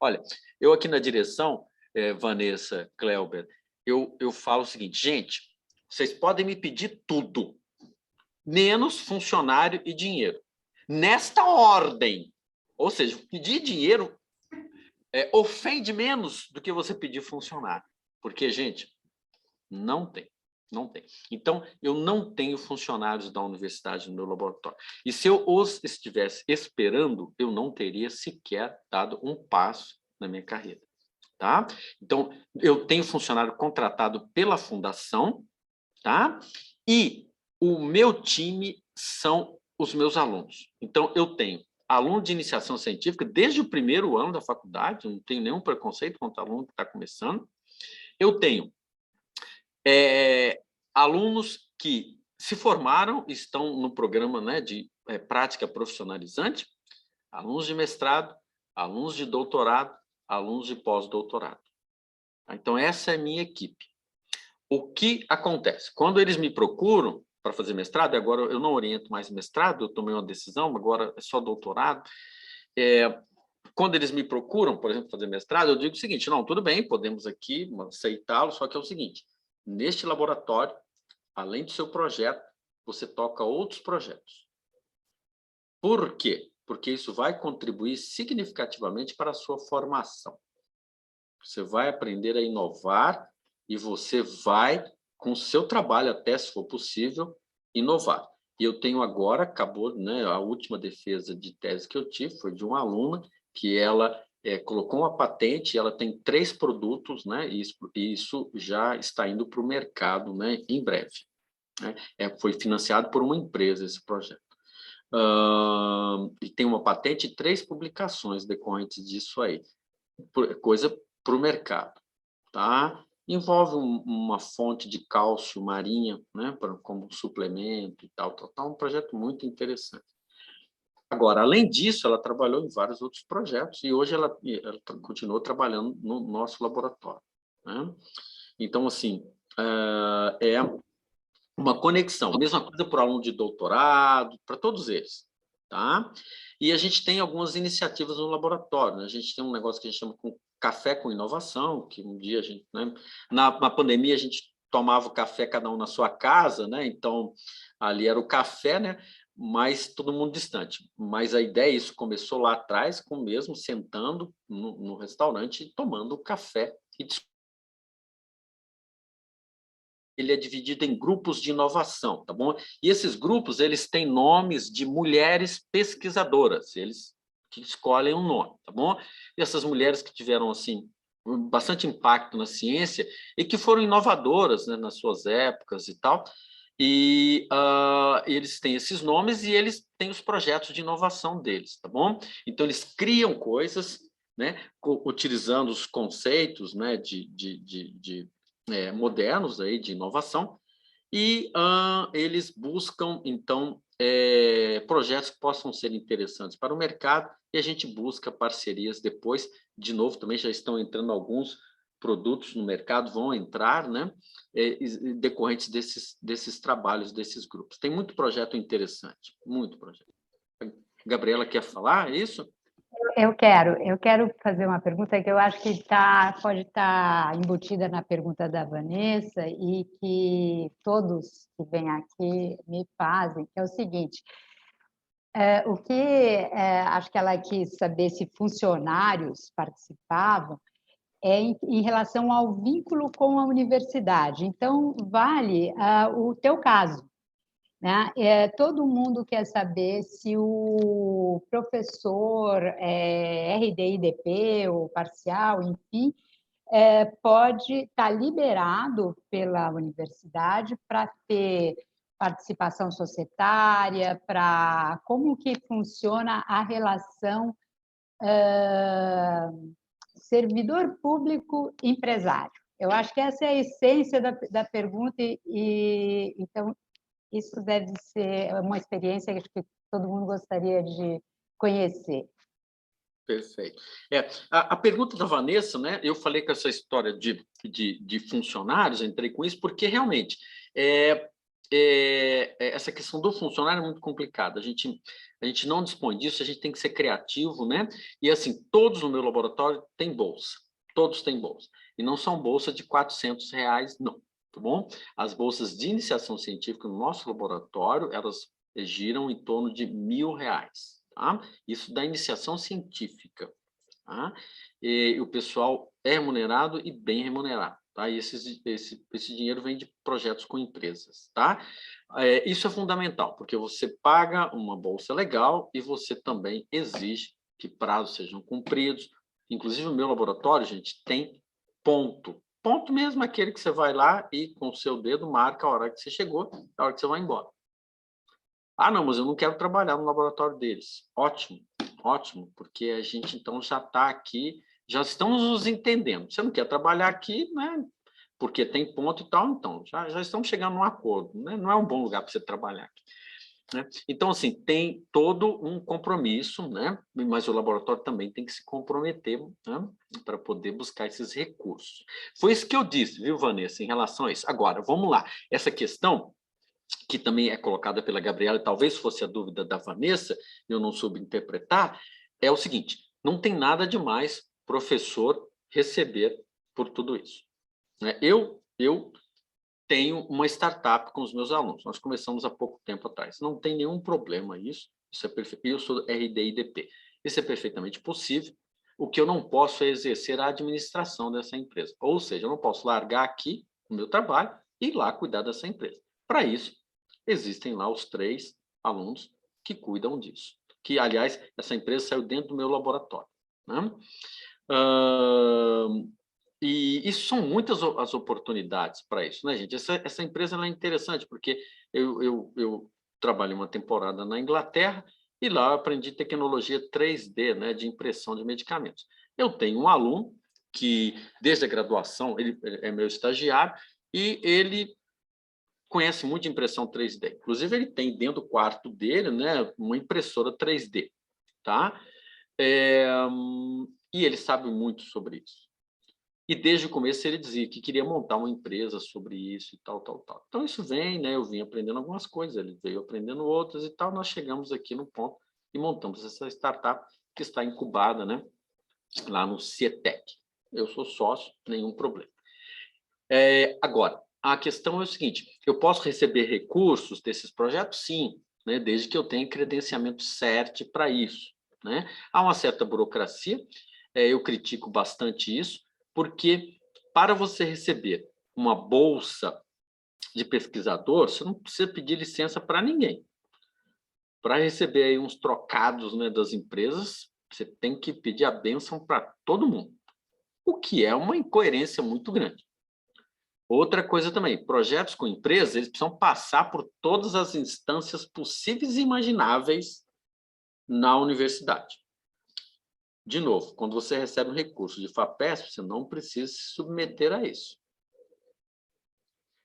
Olha, eu aqui na direção, Vanessa, Cleuber, eu falo o seguinte, gente, vocês podem me pedir tudo, menos funcionário e dinheiro. Nesta ordem. Ou seja, pedir dinheiro ofende menos do que você pedir funcionário. Porque, gente, não tem. Não tem. Então, eu não tenho funcionários da universidade no meu laboratório. E se eu os estivesse esperando, eu não teria sequer dado um passo na minha carreira. Tá? Então, eu tenho funcionário contratado pela fundação, tá? E o meu time são os meus alunos. Então, eu tenho aluno de iniciação científica desde o primeiro ano da faculdade, não tenho nenhum preconceito contra aluno que está começando. Eu tenho alunos que se formaram, estão no programa, né, de prática profissionalizante, alunos de mestrado, alunos de doutorado, alunos de pós-doutorado. Então, essa é a minha equipe. O que acontece? Quando eles me procuram para fazer mestrado, agora eu não oriento mais mestrado, eu tomei uma decisão, agora é só doutorado. Quando eles me procuram, por exemplo, fazer mestrado, eu digo o seguinte, não, tudo bem, podemos aqui aceitá-lo, só que é o seguinte, neste laboratório, além do seu projeto, você toca outros projetos. Por quê? Porque isso vai contribuir significativamente para a sua formação. Você vai aprender a inovar e você vai, com o seu trabalho, até se for possível, inovar. E eu tenho agora, acabou, né, a última defesa de tese que eu tive foi de uma aluna que ela colocou uma patente, ela tem 3 produtos, né, e isso já está indo para o mercado, né, em breve. Né? Foi financiado por uma empresa esse projeto. E tem uma patente e 3 publicações decorrentes disso aí. Coisa para o mercado. Tá? Envolve uma fonte de cálcio marinha, né, como suplemento e tal. Um projeto muito interessante. Agora, além disso, ela trabalhou em vários outros projetos e hoje ela continuou trabalhando no nosso laboratório. Né? Então, assim, é uma conexão. Mesma coisa para o aluno de doutorado, para todos eles. Tá? E a gente tem algumas iniciativas no laboratório. Né? A gente tem um negócio que a gente chama de café com inovação, que um dia a gente... Né? Na pandemia, a gente tomava o café cada um na sua casa, né? Então, ali era o café, né? Mas todo mundo distante. Mas a ideia, isso começou lá atrás, com mesmo sentando no restaurante e tomando café e ele é dividido em grupos de inovação, tá bom? E esses grupos, eles têm nomes de mulheres pesquisadoras, eles que escolhem um nome, tá bom? E essas mulheres que tiveram, assim, bastante impacto na ciência e que foram inovadoras, né, nas suas épocas e tal, e eles têm esses nomes e eles têm os projetos de inovação deles, tá bom? Então, eles criam coisas, né, utilizando os conceitos, né, modernos aí de inovação e eles buscam, então, projetos que possam ser interessantes para o mercado e a gente busca parcerias depois. De novo, também já estão entrando alguns produtos no mercado, vão entrar, né, decorrentes desses trabalhos, desses grupos. Tem muito projeto interessante, muito projeto. Gabriela quer falar isso? Eu quero fazer uma pergunta que eu acho que pode estar embutida na pergunta da Vanessa e que todos que vêm aqui me fazem, que é o seguinte, acho que ela quis saber se funcionários participavam, em relação ao vínculo com a universidade. Então, vale o teu caso. Né? Todo mundo quer saber se o professor RD/IDP ou parcial, enfim, pode estar liberado pela universidade para ter participação societária, para como que funciona a relação servidor público-empresário. Eu acho que essa é a essência da pergunta então isso deve ser uma experiência que todo mundo gostaria de conhecer. Perfeito. A pergunta da Vanessa, né? Eu falei com essa história de funcionários, entrei com isso, porque realmente essa questão do funcionário é muito complicada. A gente não dispõe disso, a gente tem que ser criativo, né? E, assim, todos no meu laboratório têm bolsa. Todos têm bolsa. E não são bolsas de R$ 400, não. Tá bom? As bolsas de iniciação científica no nosso laboratório, elas giram em torno de R$ 1.000, tá? Isso da iniciação científica, tá? E o pessoal é remunerado e bem remunerado, tá? E esse dinheiro vem de projetos com empresas, tá? Isso é fundamental, porque você paga uma bolsa legal e você também exige que prazos sejam cumpridos. Inclusive, o meu laboratório, gente, tem ponto. Ponto mesmo aquele que você vai lá e, com o seu dedo, marca a hora que você chegou, a hora que você vai embora. Ah, não, mas eu não quero trabalhar no laboratório deles. Ótimo, ótimo, porque a gente, então, já está aqui, já estamos nos entendendo. Você não quer trabalhar aqui, né? Porque tem ponto e tal, então, já estamos chegando num acordo, né? Não é um bom lugar para você trabalhar aqui, né? Então, assim, tem todo um compromisso, né? Mas o laboratório também tem que se comprometer, né? Para poder buscar esses recursos. Foi isso que eu disse, viu, Vanessa, em relação a isso. Agora, vamos lá. Essa questão, que também é colocada pela Gabriela, e talvez fosse a dúvida da Vanessa, eu não soube interpretar, é o seguinte: não tem nada demais professor receber por tudo isso, né? Eu tenho uma startup com os meus alunos. Nós começamos há pouco tempo atrás. Não tem nenhum problema isso. Isso é perfeito. Eu sou RD/IDP. Isso é perfeitamente possível. O que eu não posso é exercer a administração dessa empresa. Ou seja, eu não posso largar aqui o meu trabalho e ir lá cuidar dessa empresa. Para isso, existem lá os 3 alunos que cuidam disso. Que, aliás, essa empresa saiu dentro do meu laboratório, né? E isso são muitas as oportunidades para isso, né, gente? Essa empresa ela é interessante, porque eu trabalhei uma temporada na Inglaterra e lá eu aprendi tecnologia 3D, né, de impressão de medicamentos. Eu tenho um aluno que, desde a graduação, ele é meu estagiário e ele conhece muito de impressão 3D. Inclusive, ele tem dentro do quarto dele, né, uma impressora 3D, tá? E ele sabe muito sobre isso. E desde o começo ele dizia que queria montar uma empresa sobre isso e tal, tal, tal. Então isso vem, né? Eu vim aprendendo algumas coisas, ele veio aprendendo outras e tal. Nós chegamos aqui no ponto e montamos essa startup que está incubada, né? Lá no CIETEC. Eu sou sócio, nenhum problema. Agora, a questão é o seguinte: eu posso receber recursos desses projetos? Sim, né? Desde que eu tenha credenciamento CERT para isso, né? Há uma certa burocracia, eu critico bastante isso, porque para você receber uma bolsa de pesquisador, você não precisa pedir licença para ninguém. Para receber aí uns trocados, né, das empresas, você tem que pedir a bênção para todo mundo, o que é uma incoerência muito grande. Outra coisa também, projetos com empresas, eles precisam passar por todas as instâncias possíveis e imagináveis na universidade. De novo, quando você recebe um recurso de FAPESP, você não precisa se submeter a isso.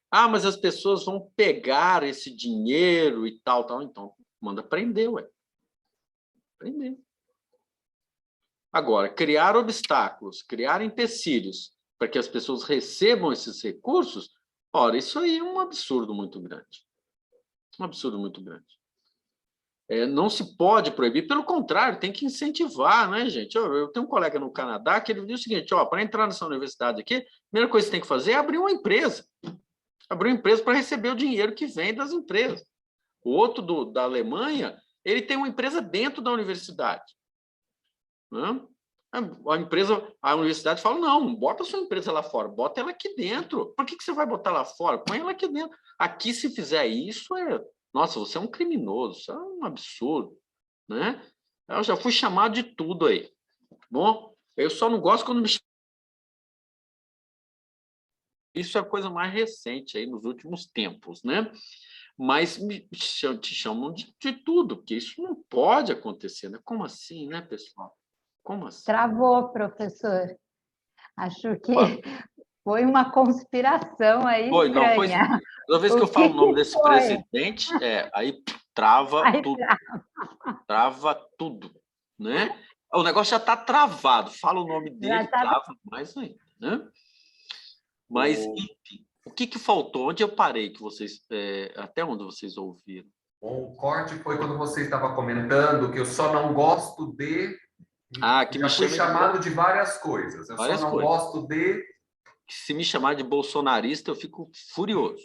Ah, mas as pessoas vão pegar esse dinheiro e tal, tal. Então, manda prender, ué. Prender. Agora, criar obstáculos, criar empecilhos para que as pessoas recebam esses recursos, ora, isso aí é um absurdo muito grande. Um absurdo muito grande. Não se pode proibir, pelo contrário, tem que incentivar, né, gente? Eu tenho um colega no Canadá que ele diz o seguinte: para entrar nessa universidade aqui, a primeira coisa que você tem que fazer é abrir uma empresa. Abrir uma empresa para receber o dinheiro que vem das empresas. O outro da Alemanha, ele tem uma empresa dentro da universidade, né? A universidade fala: não, bota a sua empresa lá fora, bota ela aqui dentro. Por que você vai botar lá fora? Põe ela aqui dentro. Aqui, se fizer isso, nossa, você é um criminoso, isso é um absurdo, né? Eu já fui chamado de tudo aí. Bom, eu só não gosto quando me chamam. Isso é a coisa mais recente aí nos últimos tempos, né? Mas te chamam de tudo, porque isso não pode acontecer, né? Como assim, né, pessoal? Como assim? Travou, professor. Acho que foi uma conspiração aí estranha. Toda vez que eu falo o nome desse presidente, aí trava tudo. Trava tudo, né? O negócio já está travado. Fala o nome dele, trava mais ainda, né? Mas, enfim, o que faltou? Onde eu parei que vocês... até onde vocês ouviram? O corte foi quando você estava comentando que eu só não gosto de... Que já me fui chama chamado de várias coisas. Eu várias só não coisas. gosto de... Se me chamar de bolsonarista, eu fico furioso.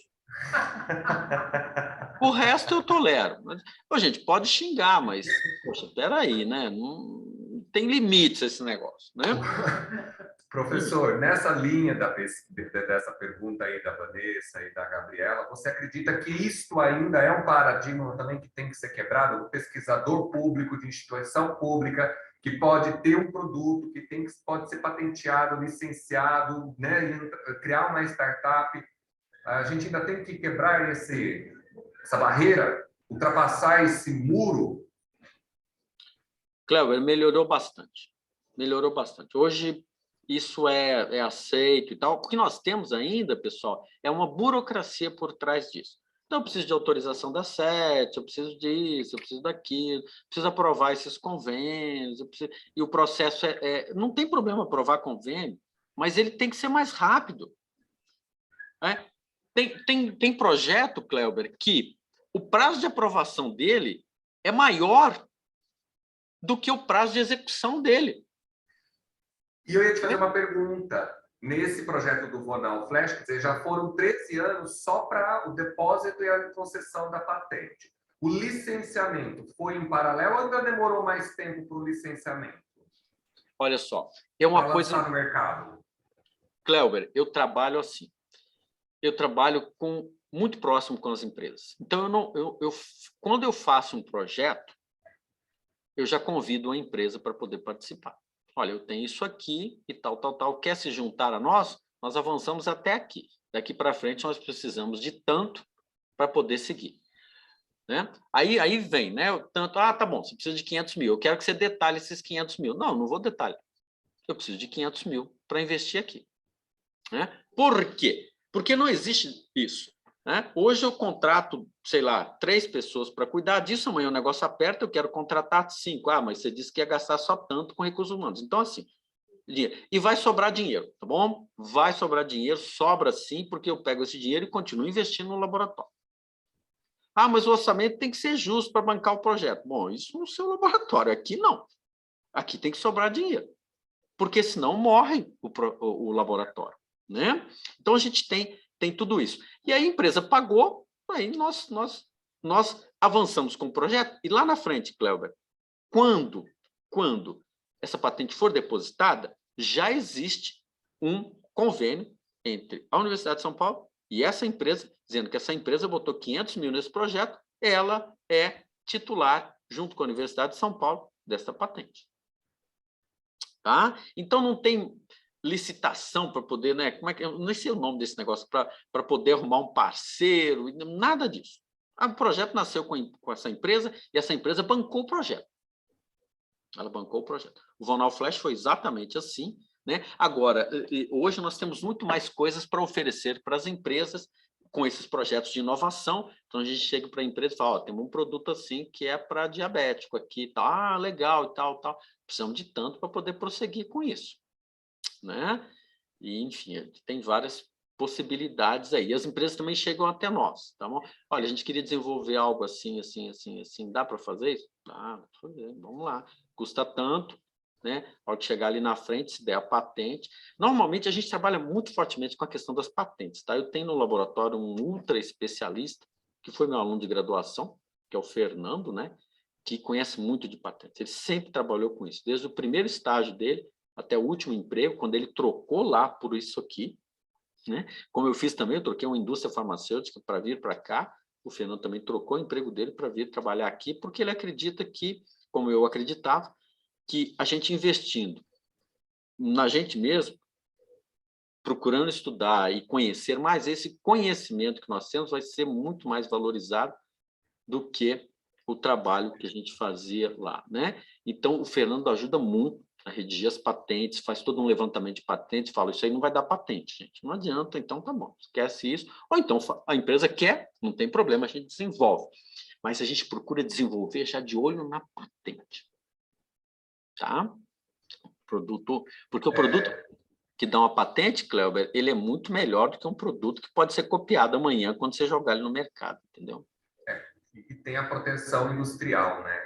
O resto eu tolero. Mas, gente, pode xingar, mas, poxa, peraí, né? Não tem limites esse negócio, né? Professor, nessa linha dessa pergunta aí da Vanessa e da Gabriela, você acredita que isto ainda é um paradigma também que tem que ser quebrado? O pesquisador público de instituição pública que pode ter um produto pode ser patenteado, licenciado, né, e criar uma startup. A gente ainda tem que quebrar essa barreira, ultrapassar esse muro. Cléber, melhorou bastante. Melhorou bastante. Hoje, isso é aceito e tal. O que nós temos ainda, pessoal, é uma burocracia por trás disso. Então, eu preciso de autorização da SET, eu preciso disso, eu preciso daquilo, preciso aprovar esses convênios, e o processo não tem problema aprovar convênio, mas ele tem que ser mais rápido. Né? Tem projeto, Cléber, que o prazo de aprovação dele é maior do que o prazo de execução dele. E eu ia te fazer uma pergunta. Nesse projeto do Vonal Flash, quer dizer, já foram 13 anos só para o depósito e a concessão da patente. O licenciamento foi em paralelo ou ainda demorou mais tempo para o licenciamento? Olha só, é uma coisa... Para lançar no mercado. Cléber, eu trabalho assim. Eu trabalho muito próximo com as empresas. Então, quando eu faço um projeto, eu já convido a empresa para poder participar. Olha, eu tenho isso aqui e tal, tal, tal. Quer se juntar a nós? Nós avançamos até aqui. Daqui para frente, nós precisamos de tanto para poder seguir. Né? Aí vem, né? Tanto, tá bom, você precisa de 500 mil. Eu quero que você detalhe esses 500 mil. Não vou detalhar. Eu preciso de 500 mil para investir aqui. Né? Por quê? Porque não existe isso. Né? Hoje eu contrato, sei lá, 3 pessoas para cuidar disso, amanhã o negócio aperta, eu quero contratar 5. Mas você disse que ia gastar só tanto com recursos humanos. Então, assim, e vai sobrar dinheiro, tá bom? Vai sobrar dinheiro, sobra sim, porque eu pego esse dinheiro e continuo investindo no laboratório. Mas o orçamento tem que ser justo para bancar o projeto. Bom, isso no seu laboratório, aqui não. Aqui tem que sobrar dinheiro, porque senão morre o laboratório. Né? Então, a gente tem tudo isso. E aí a empresa pagou, aí nós avançamos com o projeto, e lá na frente, Cléber, quando essa patente for depositada, já existe um convênio entre a Universidade de São Paulo e essa empresa, dizendo que essa empresa botou 500 mil nesse projeto, ela é titular, junto com a Universidade de São Paulo, dessa patente. Tá? Então, não tem licitação para poder, né? Como é que eu não sei o nome desse negócio, para poder arrumar um parceiro, nada disso. O projeto nasceu com essa empresa e essa empresa bancou o projeto. Ela bancou o projeto. O Vonal Flash foi exatamente assim, né? Agora, hoje nós temos muito mais coisas para oferecer para as empresas com esses projetos de inovação. Então a gente chega para a empresa e fala, temos um produto assim que é para diabético aqui, tá? Legal e tal, tal. Precisamos de tanto para poder prosseguir com isso. Né? E, enfim, tem várias possibilidades aí. As empresas também chegam até nós, tá bom? Olha, a gente queria desenvolver algo assim, assim, assim, assim. Dá para fazer isso? Dá para fazer, vamos lá. Custa tanto, né? Pode chegar ali na frente, se der a patente. Normalmente, a gente trabalha muito fortemente com a questão das patentes, tá? Eu tenho no laboratório um ultra especialista, que foi meu aluno de graduação, que é o Fernando, né? Que conhece muito de patentes. Ele sempre trabalhou com isso, desde o primeiro estágio dele até o último emprego, quando ele trocou lá por isso aqui, né? Como eu fiz também, eu troquei uma indústria farmacêutica para vir para cá, o Fernando também trocou o emprego dele para vir trabalhar aqui, porque ele acredita que, como eu acreditava, que a gente investindo na gente mesmo, procurando estudar e conhecer mais, esse conhecimento que nós temos vai ser muito mais valorizado do que o trabalho que a gente fazia lá, né? Então, o Fernando ajuda muito a redigir as patentes, faz todo um levantamento de patentes, fala, isso aí não vai dar patente, gente, não adianta, então tá bom, esquece isso. Ou então, a empresa quer, não tem problema, a gente desenvolve. Mas a gente procura desenvolver já de olho na patente. Tá? Produto, porque o produto... que dá uma patente, Cléber, ele é muito melhor do que um produto que pode ser copiado amanhã quando você jogar ele no mercado, entendeu? E tem a proteção industrial, né?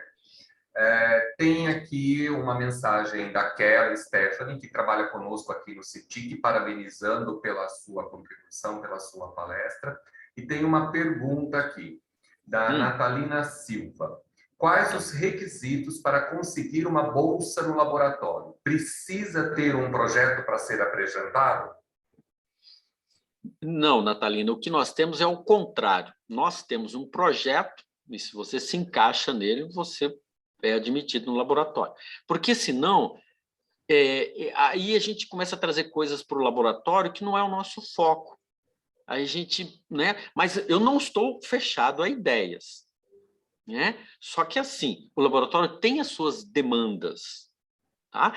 Tem aqui uma mensagem da Kelly Stephanie, que trabalha conosco aqui no CITIC, parabenizando pela sua contribuição, pela sua palestra. E tem uma pergunta aqui, da Natalina Silva. Quais os requisitos para conseguir uma bolsa no laboratório? Precisa ter um projeto para ser apresentado? Não, Natalina, o que nós temos é o contrário. Nós temos um projeto, e se você se encaixa nele, você é admitido no laboratório. Porque, senão, aí a gente começa a trazer coisas para o laboratório que não é o nosso foco. Aí a gente, né? Mas eu não estou fechado a ideias, né? Só que, assim, o laboratório tem as suas demandas, tá?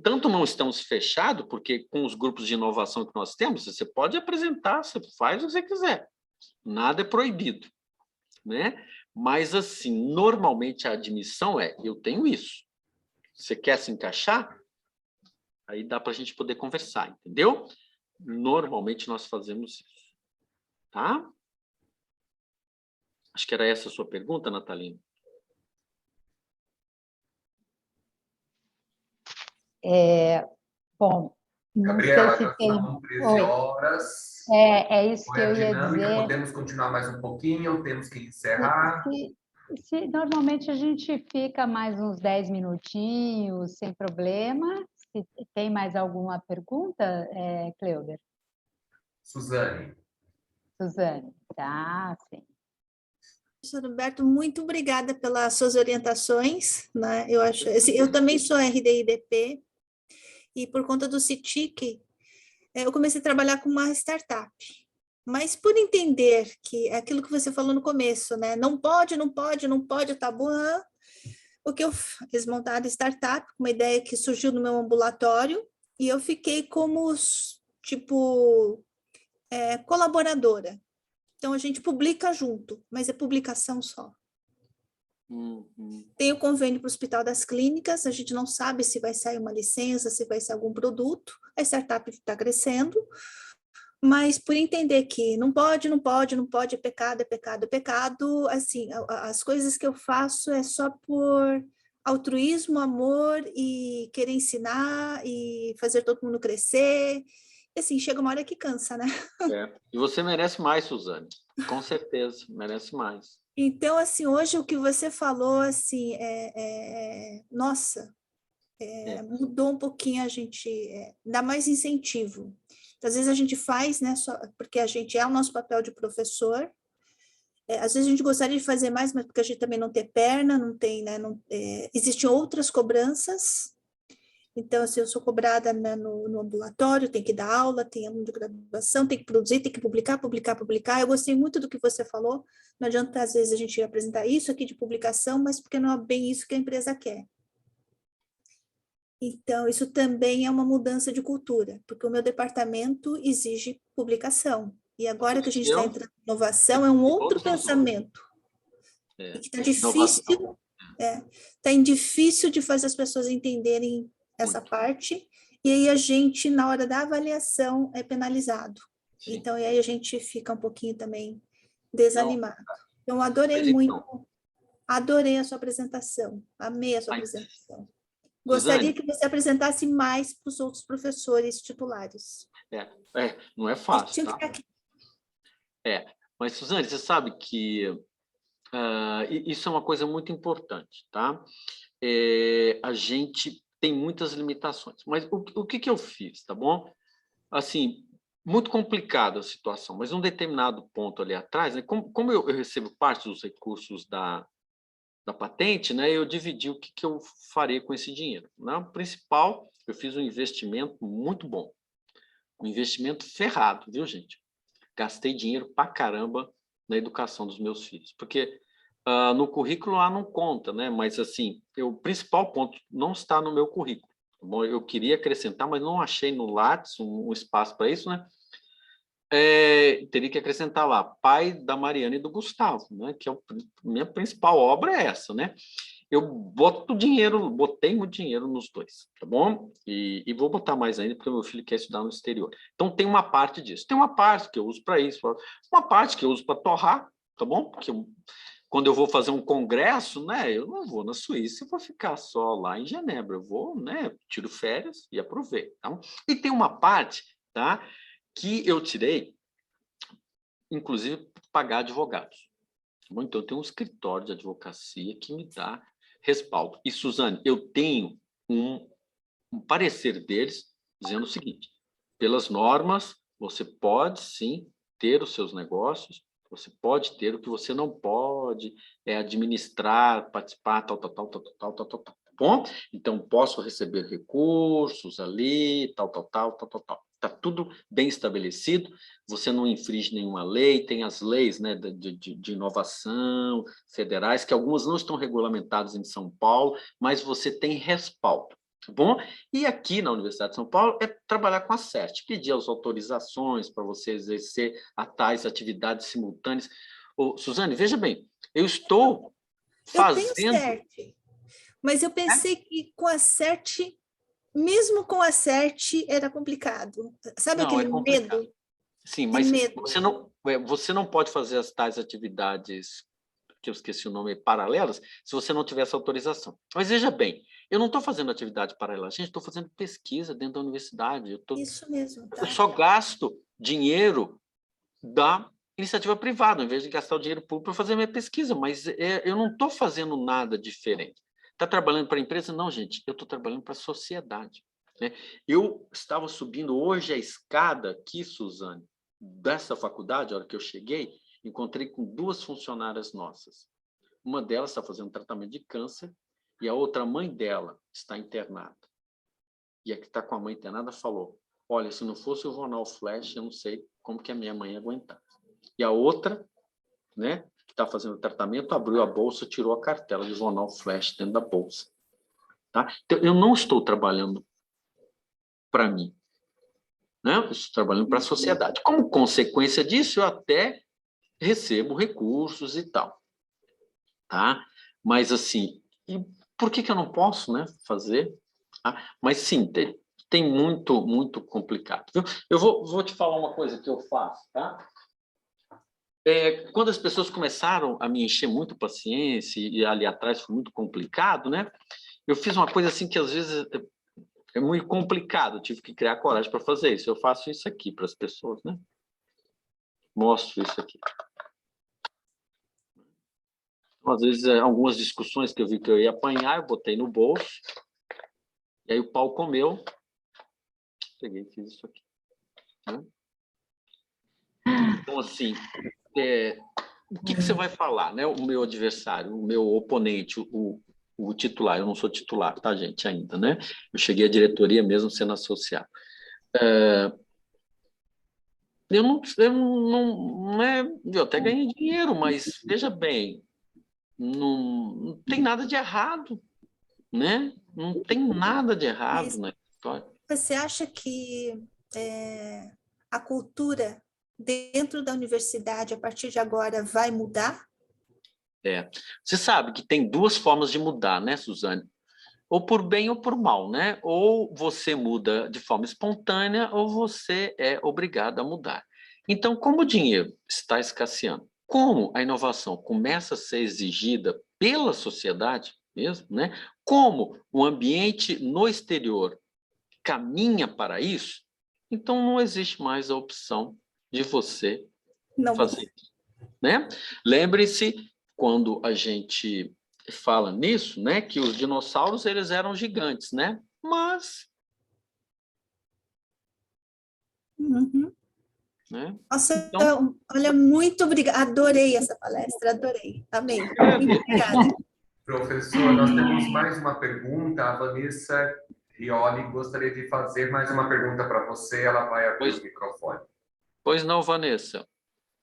Tanto não estamos fechados, porque com os grupos de inovação que nós temos, você pode apresentar, você faz o que você quiser. Nada é proibido, né? Mas, assim, normalmente a admissão eu tenho isso. Você quer se encaixar? Aí dá para a gente poder conversar, entendeu? Normalmente nós fazemos isso, tá? Acho que era essa a sua pergunta, Natalina. Bom, não Gabriela, sei já se tem... são 13 Oi, horas. é isso Qual que é a eu ia dinâmica? dizer. Podemos continuar mais um pouquinho? Temos que encerrar? Normalmente a gente fica mais uns 10 minutinhos, sem problema. Se tem mais alguma pergunta, Cleuber? Suzane. Suzane, tá, sim. Professor Humberto, muito obrigada pelas suas orientações, né? Eu acho, assim, eu também sou RD/IDP e por conta do CITIC, eu comecei a trabalhar com uma startup. Mas por entender que é aquilo que você falou no começo, né? Não pode, o tabu. O que eu fiz montar a startup, uma ideia que surgiu no meu ambulatório, e eu fiquei como, tipo, colaboradora. Então, a gente publica junto, mas é publicação só. Tem o convênio para o Hospital das Clínicas, a gente não sabe se vai sair uma licença, se vai sair algum produto, a startup está crescendo, mas por entender que não pode, é pecado, assim, as coisas que eu faço é só por altruísmo, amor e querer ensinar e fazer todo mundo crescer. E assim, chega uma hora que cansa, né? E você merece mais, Suzane. Com certeza, merece mais. Então, assim, hoje o que você falou, assim, nossa, mudou um pouquinho a gente, dá mais incentivo. Então, às vezes a gente faz, né, só porque a gente o nosso papel de professor. Às vezes a gente gostaria de fazer mais, mas porque a gente também não tem perna, não tem, né, existem outras cobranças. Então, assim, eu sou cobrada, né, no ambulatório, tem que dar aula, tem aluno de graduação, tem que produzir, tem que publicar. Eu gostei muito do que você falou. Não adianta, às vezes, a gente apresentar isso aqui de publicação, mas porque não é bem isso que a empresa quer. Então, isso também é uma mudança de cultura, porque o meu departamento exige publicação. E agora que a gente está entrando em inovação, é um outro pensamento. Está difícil, difícil de fazer as pessoas entenderem essa parte, e aí a gente, na hora da avaliação, é penalizado. Sim. Então, e aí a gente fica um pouquinho também desanimado. Então, adorei a sua apresentação, amei a sua apresentação. Gostaria que você apresentasse mais para os outros professores titulares. Não é fácil, tá? Mas, Suzane, você sabe que isso é uma coisa muito importante, tá? A gente tem muitas limitações, mas o que eu fiz, tá bom? Assim, muito complicada a situação, mas um determinado ponto ali atrás, né, como eu recebo parte dos recursos da patente, né, eu dividi o que eu farei com esse dinheiro. Né? O principal, eu fiz um investimento muito bom, um investimento ferrado, viu, gente? Gastei dinheiro pra caramba na educação dos meus filhos, porque no currículo lá não conta, né? Mas, assim, o principal ponto não está no meu currículo. Tá bom? Eu queria acrescentar, mas não achei no Lattes um espaço para isso, né? Teria que acrescentar lá, pai da Mariana e do Gustavo, né? Que minha principal obra é essa, né? eu botei muito dinheiro nos dois, tá bom? E vou botar mais ainda, porque meu filho quer estudar no exterior. Então, tem uma parte disso. Tem uma parte que eu uso para isso, uma parte que eu uso para torrar, tá bom? Porque quando eu vou fazer um congresso, né, eu não vou na Suíça e vou ficar só lá em Genebra. Eu vou, né, tiro férias e aproveito. Tá? E tem uma parte, tá, que eu tirei, inclusive, para pagar advogados. Tá bom? Então, eu tenho um escritório de advocacia que me dá respaldo. E, Suzane, eu tenho um parecer deles dizendo o seguinte: pelas normas, você pode, sim, ter os seus negócios, você pode ter, o que você não pode é administrar, participar, tal, tá bom? Então, posso receber recursos ali, tal. Está tudo bem estabelecido, você não infringe nenhuma lei, tem as leis, né, de inovação federais, que algumas não estão regulamentadas em São Paulo, mas você tem respaldo, tá bom? E aqui na Universidade de São Paulo é trabalhar com a CERT, pedir as autorizações para você exercer a tais atividades simultâneas. Ô, Suzane, veja bem, eu estou fazendo... Eu tenho CERT, mas eu pensei que com a CERT, mesmo com a CERT, era complicado. Sabe aquele medo? Sim, mas medo. você não pode fazer as tais atividades, que eu esqueci o nome, paralelas, se você não tiver essa autorização. Mas veja bem, eu não estou fazendo atividade paralela, gente, estou fazendo pesquisa dentro da universidade. Isso mesmo. Tá? Eu só gasto dinheiro da iniciativa privada, em vez de gastar o dinheiro público para fazer minha pesquisa, mas eu não estou fazendo nada diferente. Está trabalhando para a empresa? Não, gente, eu estou trabalhando para a sociedade. Né? Eu estava subindo hoje a escada aqui, Suzane, dessa faculdade, a hora que eu cheguei, encontrei com 2 funcionárias nossas. Uma delas está fazendo tratamento de câncer e a outra, mãe dela, está internada. E a que está com a mãe internada falou: olha, se não fosse o Jornal Flash, eu não sei como que a minha mãe ia aguentar. E a outra, né, que está fazendo o tratamento, abriu a bolsa, tirou a cartela de Jornal Flash dentro da bolsa. Tá? Então, eu não estou trabalhando para mim, né? Eu estou trabalhando para a sociedade. Como consequência disso, eu até recebo recursos e tal. Tá? Mas, assim, e por que eu não posso, né, fazer? Tá? Mas, sim, tem muito complicado. Viu? Eu vou te falar uma coisa que eu faço, tá? Quando as pessoas começaram a me encher muito paciência, e ali atrás foi muito complicado, né? Eu fiz uma coisa assim que às vezes é muito complicado, eu tive que criar coragem para fazer isso. Eu faço isso aqui para as pessoas, né? Mostro isso aqui. Então, às vezes, algumas discussões que eu vi que eu ia apanhar, eu botei no bolso, e aí o pau comeu, peguei e fiz isso aqui. Né? Então, assim, o que você vai falar, né? O meu adversário, o meu oponente, o titular, eu não sou titular, tá, gente, ainda, né? Eu cheguei à diretoria mesmo sendo associado. Eu até ganhei dinheiro, mas, veja bem, não tem nada de errado, né? Não tem nada de errado na história. Você acha que a cultura dentro da universidade, a partir de agora, vai mudar? Você sabe que tem 2 formas de mudar, né, Suzane? Ou por bem ou por mal, né? Ou você muda de forma espontânea, ou você é obrigado a mudar. Então, como o dinheiro está escasseando, como a inovação começa a ser exigida pela sociedade mesmo, né? Como o ambiente no exterior caminha para isso, então não existe mais a opção de você fazer isso, né? Lembre-se, quando a gente fala nisso, né, que os dinossauros eles eram gigantes, né? Mas, né? Nossa, Então, olha, muito obrigada, adorei essa palestra, adorei, amei, muito obrigada. Professor, nós temos mais uma pergunta, a Vanessa Rioli gostaria de fazer mais uma pergunta para você, ela vai abrir o microfone. Pois não, Vanessa.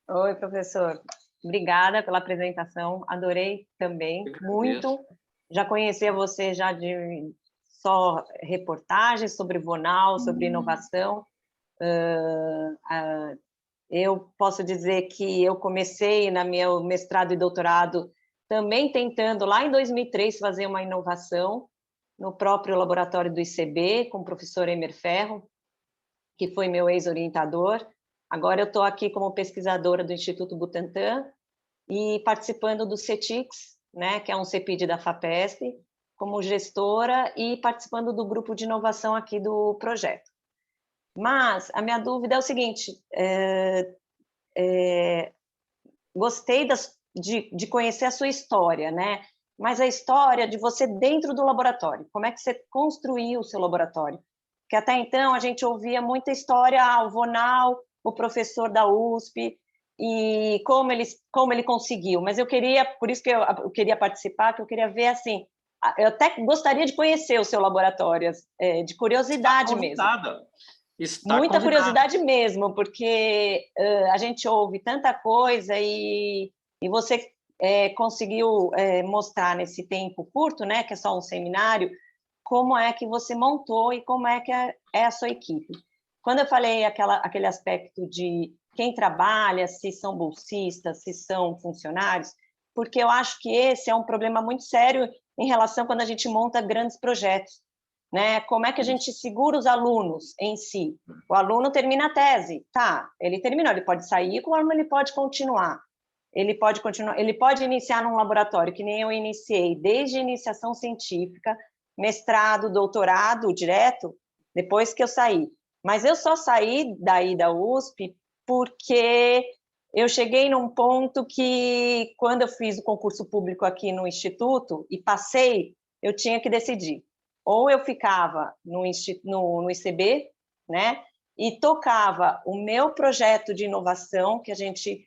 Oi, professor. Obrigada pela apresentação, adorei também, muito. Já conhecia você já de só reportagens sobre Vonal, sobre inovação. Eu posso dizer que eu comecei no meu mestrado e doutorado também tentando, lá em 2003, fazer uma inovação no próprio laboratório do ICB, com o professor Emer Ferro, que foi meu ex-orientador. Agora eu estou aqui como pesquisadora do Instituto Butantan e participando do CETIX, né, que é um CEPID da FAPESP, como gestora e participando do grupo de inovação aqui do projeto. Mas a minha dúvida é o seguinte, gostei de conhecer a sua história, né? Mas a história de você dentro do laboratório, como é que você construiu o seu laboratório? Porque até então a gente ouvia muita história, o Vonal, o professor da USP, e como ele conseguiu. Mas eu queria, por isso que eu queria participar, que eu queria ver assim, eu até gostaria de conhecer o seu laboratório, de curiosidade mesmo. Muita curiosidade mesmo, porque a gente ouve tanta coisa e você conseguiu mostrar nesse tempo curto, né, que é só um seminário, como é que você montou e como é que é a sua equipe. Quando eu falei aquele aspecto de quem trabalha, se são bolsistas, se são funcionários, porque eu acho que esse é um problema muito sério em relação quando a gente monta grandes projetos, né? Como é que a gente segura os alunos em si? O aluno termina a tese, tá, ele terminou, ele pode sair, o aluno ele pode continuar. Ele pode iniciar num laboratório, que nem eu iniciei, desde iniciação científica, mestrado, doutorado, direto, depois que eu saí. Mas eu só saí daí da USP porque eu cheguei num ponto que, quando eu fiz o concurso público aqui no Instituto e passei, eu tinha que decidir. Ou eu ficava no ICB, né, e tocava o meu projeto de inovação, que a gente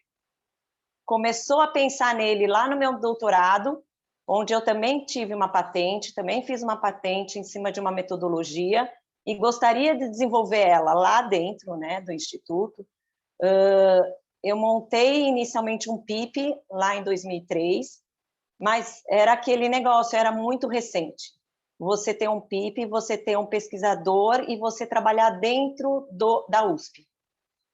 começou a pensar nele lá no meu doutorado, onde eu também tive uma patente, também fiz uma patente em cima de uma metodologia, e gostaria de desenvolver ela lá dentro, né, do Instituto. Eu montei inicialmente um PIP lá em 2003, mas era aquele negócio, era muito recente. Você ter um PIP, você ter um pesquisador e você trabalhar dentro da USP.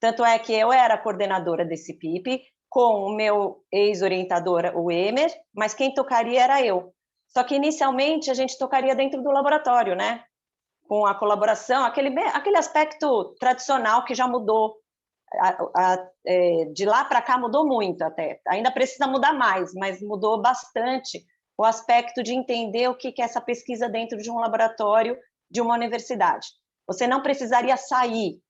Tanto é que eu era coordenadora desse PIP, com o meu ex-orientador, o Emer, mas quem tocaria era eu. Só que, inicialmente, a gente tocaria dentro do laboratório, né? Com a colaboração, aquele aspecto tradicional que já mudou. De lá para cá mudou muito até. Ainda precisa mudar mais, mas mudou bastante o aspecto de entender o que é essa pesquisa dentro de um laboratório de uma universidade. Você não precisaria sair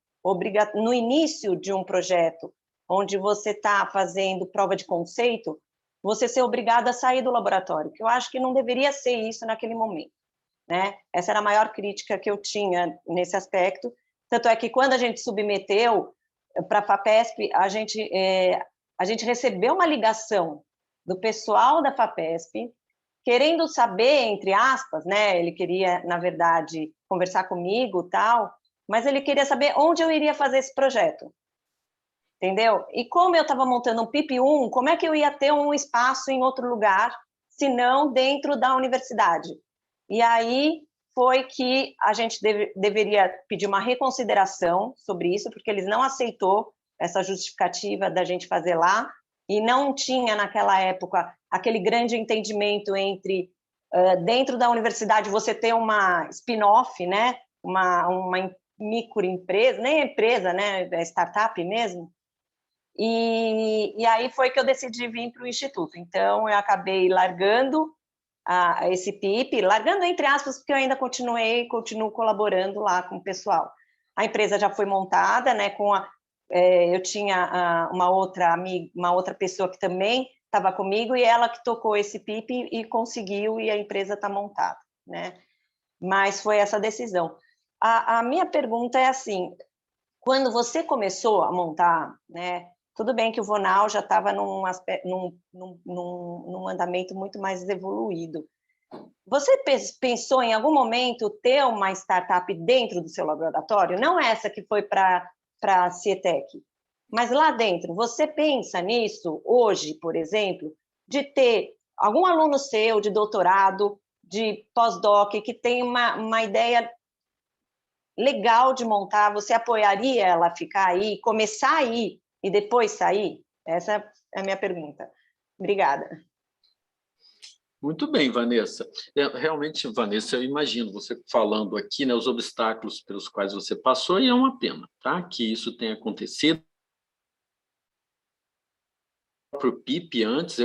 no início de um projeto onde você está fazendo prova de conceito, você ser obrigado a sair do laboratório, que eu acho que não deveria ser isso naquele momento, né? Essa era a maior crítica que eu tinha nesse aspecto, tanto é que quando a gente submeteu para a FAPESP, a gente recebeu uma ligação do pessoal da FAPESP, querendo saber, entre aspas, né? Ele queria, na verdade, conversar comigo, tal, mas ele queria saber onde eu iria fazer esse projeto. Entendeu? E como eu estava montando um PIP1, como é que eu ia ter um espaço em outro lugar, se não dentro da universidade? E aí foi que a gente deveria pedir uma reconsideração sobre isso, porque eles não aceitou essa justificativa da gente fazer lá, e não tinha, naquela época, aquele grande entendimento entre, dentro da universidade, você ter uma spin-off, né? uma microempresa, nem empresa, né? É startup mesmo. E aí foi que eu decidi vir para o Instituto. Então, eu acabei largando esse PIP, largando entre aspas, porque eu ainda continuo colaborando lá com o pessoal. A empresa já foi montada, né? Eu tinha uma outra pessoa que também estava comigo, e ela que tocou esse PIP e conseguiu, e a empresa está montada, né? Mas foi essa decisão. A minha pergunta é assim, quando você começou a montar, né? Tudo bem que o Vonal já estava num andamento muito mais evoluído. Você pensou em algum momento ter uma startup dentro do seu laboratório? Não essa que foi para a Cietec, mas lá dentro. Você pensa nisso hoje, por exemplo, de ter algum aluno seu de doutorado, de pós-doc, que tem uma ideia legal de montar? Você apoiaria ela ficar aí, começar aí, e depois sair? Essa é a minha pergunta. Obrigada. Muito bem, Vanessa. Realmente, Vanessa, eu imagino você falando aqui, né, os obstáculos pelos quais você passou, e é uma pena, tá? Que isso tenha acontecido. O próprio PIP, antes,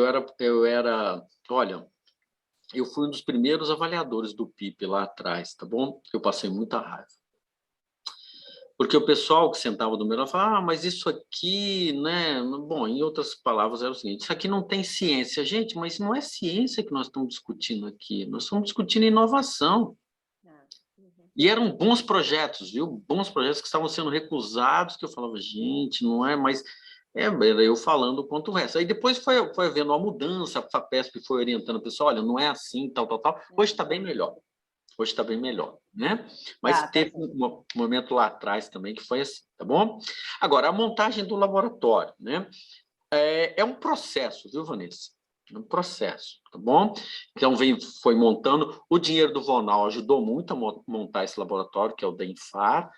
olha, eu fui um dos primeiros avaliadores do PIP lá atrás, tá bom? Eu passei muita raiva. Porque o pessoal que sentava do meu lado falava, mas isso aqui, né? Bom, em outras palavras, era o seguinte, isso aqui não tem ciência. Gente, mas não é ciência que nós estamos discutindo aqui, nós estamos discutindo inovação. E eram bons projetos, viu? Bons projetos que estavam sendo recusados, que eu falava, gente, não é mais... era eu falando o quanto resta. Aí depois foi havendo uma mudança, a FAPESP foi orientando o pessoal, olha, não é assim, tal, tal, tal. Hoje está bem melhor. Hoje está bem melhor, né? Mas teve um momento lá atrás também que foi assim, tá bom? Agora, a montagem do laboratório, né? É um processo, viu, Vanessa? É um processo, tá bom? Então, foi montando. O dinheiro do Vonal ajudou muito a montar esse laboratório, que é o DENFAR.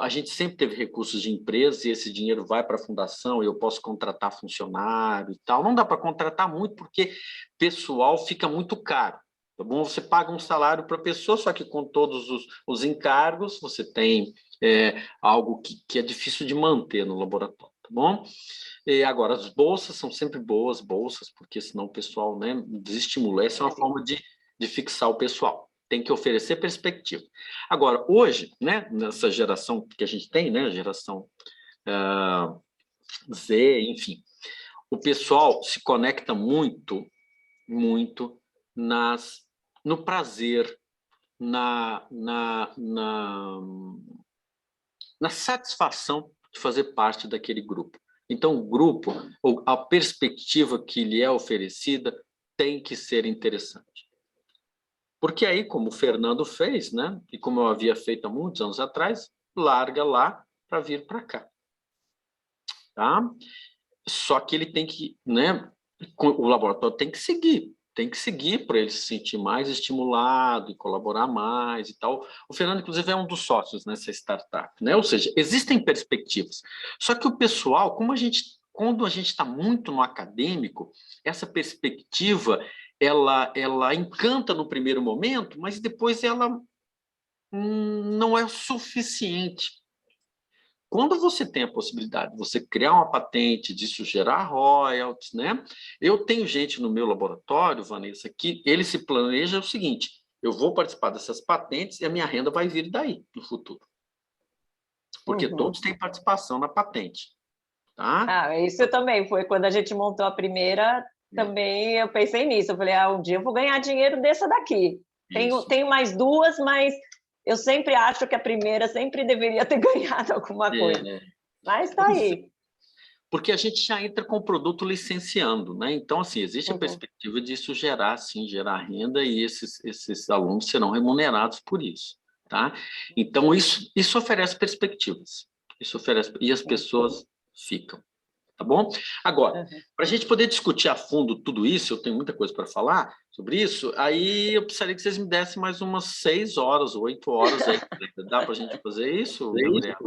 A gente sempre teve recursos de empresas e esse dinheiro vai para a fundação e eu posso contratar funcionário e tal. Não dá para contratar muito porque pessoal fica muito caro. Tá bom? Você paga um salário para a pessoa, só que com todos os encargos, você tem algo que é difícil de manter no laboratório, tá bom? E agora, as bolsas são sempre boas bolsas, porque senão o pessoal, né, desestimula. Essa é uma forma de fixar o pessoal. Tem que oferecer perspectiva. Agora, hoje, né, nessa geração que a gente tem, né, geração Z, enfim, o pessoal se conecta muito, muito no prazer, na satisfação de fazer parte daquele grupo. Então, o grupo, ou a perspectiva que lhe é oferecida, tem que ser interessante. Porque aí, como o Fernando fez, né, e como eu havia feito há muitos anos atrás, larga lá para vir para cá. Tá? Só que ele tem que, né, o laboratório tem que seguir para ele se sentir mais estimulado e colaborar mais e tal. O Fernando, inclusive, é um dos sócios nessa startup, né? Ou seja, existem perspectivas. Só que o pessoal, quando a gente está muito no acadêmico, essa perspectiva, ela encanta no primeiro momento, mas depois ela não é suficiente. Quando você tem a possibilidade de você criar uma patente, disso gerar royalties, né? Eu tenho gente no meu laboratório, Vanessa, que ele se planeja o seguinte, eu vou participar dessas patentes e a minha renda vai vir daí, no futuro. Porque todos têm participação na patente. Tá? Isso também foi quando a gente montou a primeira, também eu pensei nisso. Eu falei, um dia eu vou ganhar dinheiro dessa daqui. Tenho mais duas, mas... eu sempre acho que a primeira sempre deveria ter ganhado alguma coisa. Mas está aí. Porque a gente já entra com o produto licenciando, né? Então, assim, existe a perspectiva disso gerar renda e esses alunos serão remunerados por isso, tá? Então, isso oferece perspectivas. E as pessoas ficam. Tá bom? Agora, para a gente poder discutir a fundo tudo isso, eu tenho muita coisa para falar sobre isso, aí eu precisaria que vocês me dessem mais umas 6 horas, 8 horas aí. Dá para a gente fazer isso, Gabriela?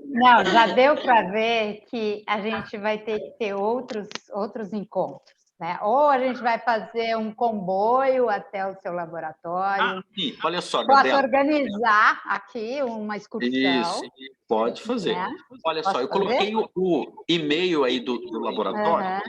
Então, já deu para ver que a gente vai ter que ter outros encontros. Né? Ou a gente vai fazer um comboio até o seu laboratório. Sim, olha só, Posso organizar aqui uma excursão. Isso, pode fazer. Né? Olha só, eu coloquei o e-mail aí do laboratório.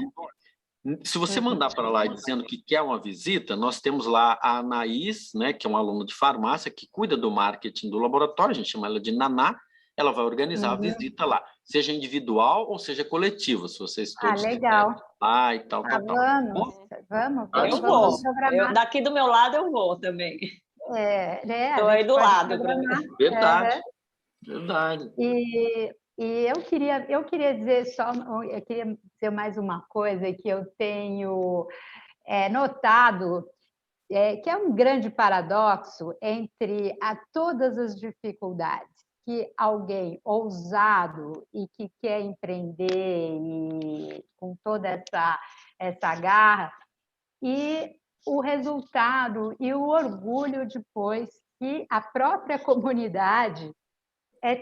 Se você mandar para lá dizendo que quer uma visita, nós temos lá a Anaís, né, que é uma aluna de farmácia, que cuida do marketing do laboratório, a gente chama ela de Naná, ela vai organizar a visita lá, seja individual ou seja coletiva, se vocês todos legal. E tal. Vamos. Eu vou. Daqui do meu lado eu vou também. Estou aí do lado. Verdade. E eu queria dizer mais uma coisa que eu tenho notado, que é um grande paradoxo entre todas as dificuldades que alguém ousado e que quer empreender e com toda essa garra, e o resultado e o orgulho depois que a própria comunidade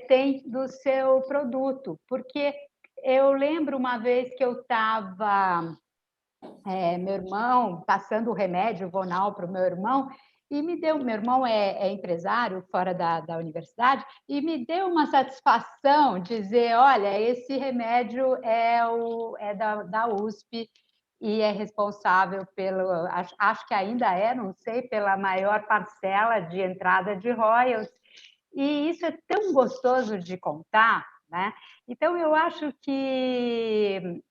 tem do seu produto, porque eu lembro uma vez que eu estava, meu irmão, passando o remédio Vonal para o meu irmão, e me deu, meu irmão é empresário fora da universidade, e me deu uma satisfação dizer, olha, esse remédio é da USP e é responsável pelo, acho que ainda não sei, pela maior parcela de entrada de royalties, e isso é tão gostoso de contar, né? Então, eu acho que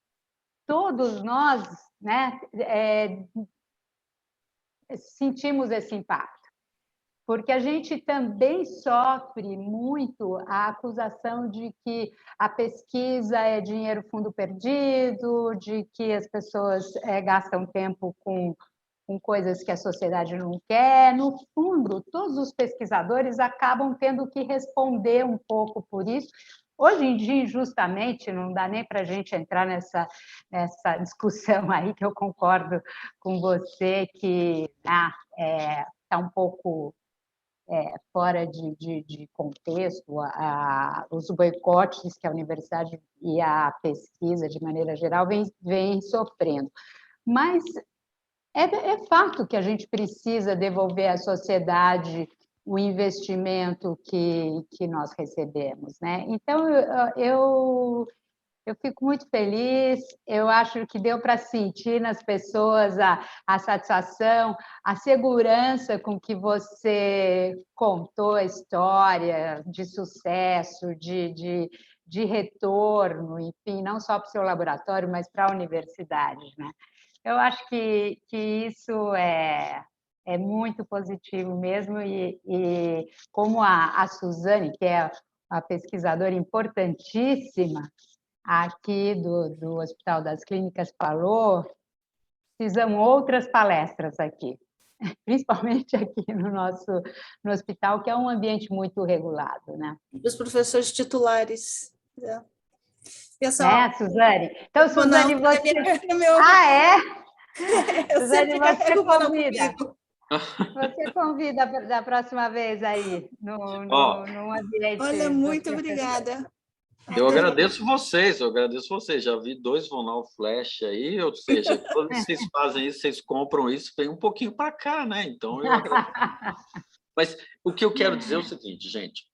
todos nós, né, sentimos esse impacto, porque a gente também sofre muito a acusação de que a pesquisa é dinheiro fundo perdido, de que as pessoas gastam tempo com coisas que a sociedade não quer. No fundo, todos os pesquisadores acabam tendo que responder um pouco por isso. Hoje em dia, injustamente, não dá nem para a gente entrar nessa discussão aí, que eu concordo com você, que está um pouco fora de contexto, os boicotes que a universidade e a pesquisa, de maneira geral, vem sofrendo. Mas é fato que a gente precisa devolver à sociedade o investimento que nós recebemos, né? Então, eu fico muito feliz, eu acho que deu para sentir nas pessoas a satisfação, a segurança com que você contou a história de sucesso, de retorno, enfim, não só para o seu laboratório, mas para a universidade, né? Eu acho que isso é muito positivo mesmo, e como a Suzane, que é uma pesquisadora importantíssima aqui do Hospital das Clínicas, falou, precisamos outras palestras aqui, principalmente aqui no hospital, que é um ambiente muito regulado, né? Os professores titulares. Pessoal, Suzane? Então, Suzane, você... Eu Suzane, sempre você carrego o Vonal convida. comigo. Você convida da próxima vez aí, num ambiente... Olha, muito obrigada. Eu agradeço vocês. Já vi 2 Vonal Flash aí, ou seja, quando vocês fazem isso, vocês compram isso, vem um pouquinho para cá, né? Então, eu agradeço. Mas o que eu quero dizer é o seguinte, gente.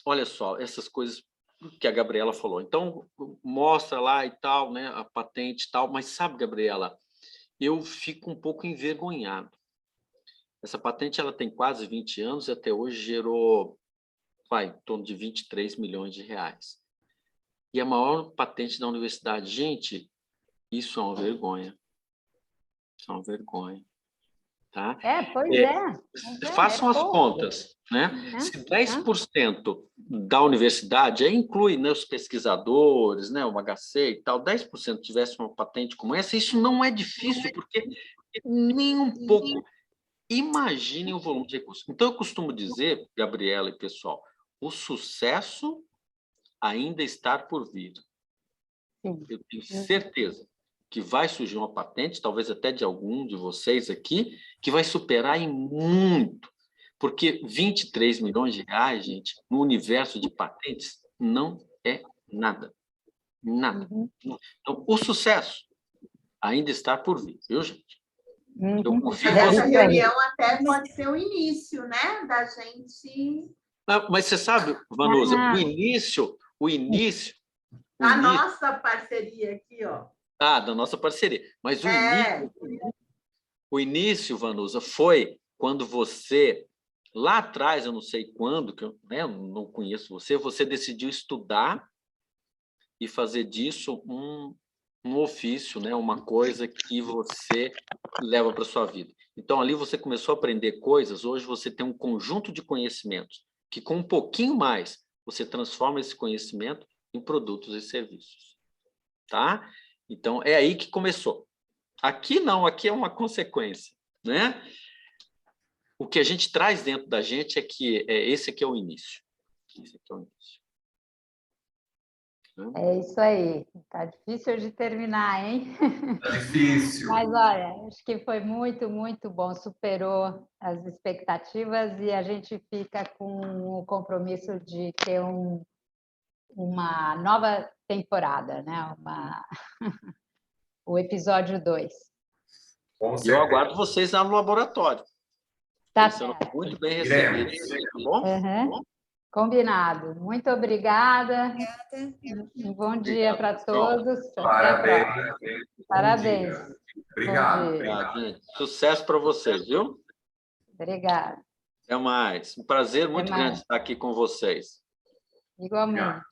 Olha só, essas coisas que a Gabriela falou. Então, mostra lá e tal, né, a patente e tal, mas sabe, Gabriela, eu fico um pouco envergonhado. Essa patente ela tem quase 20 anos e até hoje gerou, em torno de 23 milhões de reais. E a maior patente da universidade. Gente, isso é uma vergonha. Isso é uma vergonha. Tá? Façam as contas, né? Se 10% da universidade, aí inclui, né, os pesquisadores, né, o HC e tal, 10% tivesse uma patente como essa, isso não é difícil, porque nem um pouco. Imaginem o volume de recursos. Então, eu costumo dizer, Gabriela e pessoal, o sucesso ainda está por vir. Eu tenho certeza que vai surgir uma patente, talvez até de algum de vocês aqui, que vai superar em muito. Porque 23 milhões de reais, gente, no universo de patentes, não é nada. Nada. Então, o sucesso ainda está por vir, viu, gente? Essa reunião até pode ser o início, né? Da gente... Mas você sabe, Vanusa, o início... nossa parceria aqui, ó. Da nossa parceria. Mas o início, Vanusa, foi quando você, lá atrás, eu não sei quando, que eu, né, não conheço você decidiu estudar e fazer disso um ofício, né, uma coisa que você leva para a sua vida. Então, ali você começou a aprender coisas, hoje você tem um conjunto de conhecimentos que, com um pouquinho mais, você transforma esse conhecimento em produtos e serviços. Tá? Então, é aí que começou. Aqui não, aqui é uma consequência, né? O que a gente traz dentro da gente é que esse aqui é o início. Esse aqui é o início. É isso aí. Tá difícil de terminar, hein? Tá difícil. Mas, olha, acho que foi muito, muito bom. Superou as expectativas e a gente fica com o compromisso de ter uma nova temporada, né? O episódio 2. Com E eu certeza. aguardo vocês lá no laboratório. Tá Sendo certo. muito bem Iremos. recebidos, tá bom? Uhum. Combinado. Muito obrigada. Um bom dia para todos. Até a próxima. Parabéns. Parabéns. Bom dia. Obrigado. Bom dia. Obrigado, gente. Sucesso para vocês, viu? Obrigada. Até mais. Um prazer muito mais. grande estar aqui com vocês. Igualmente.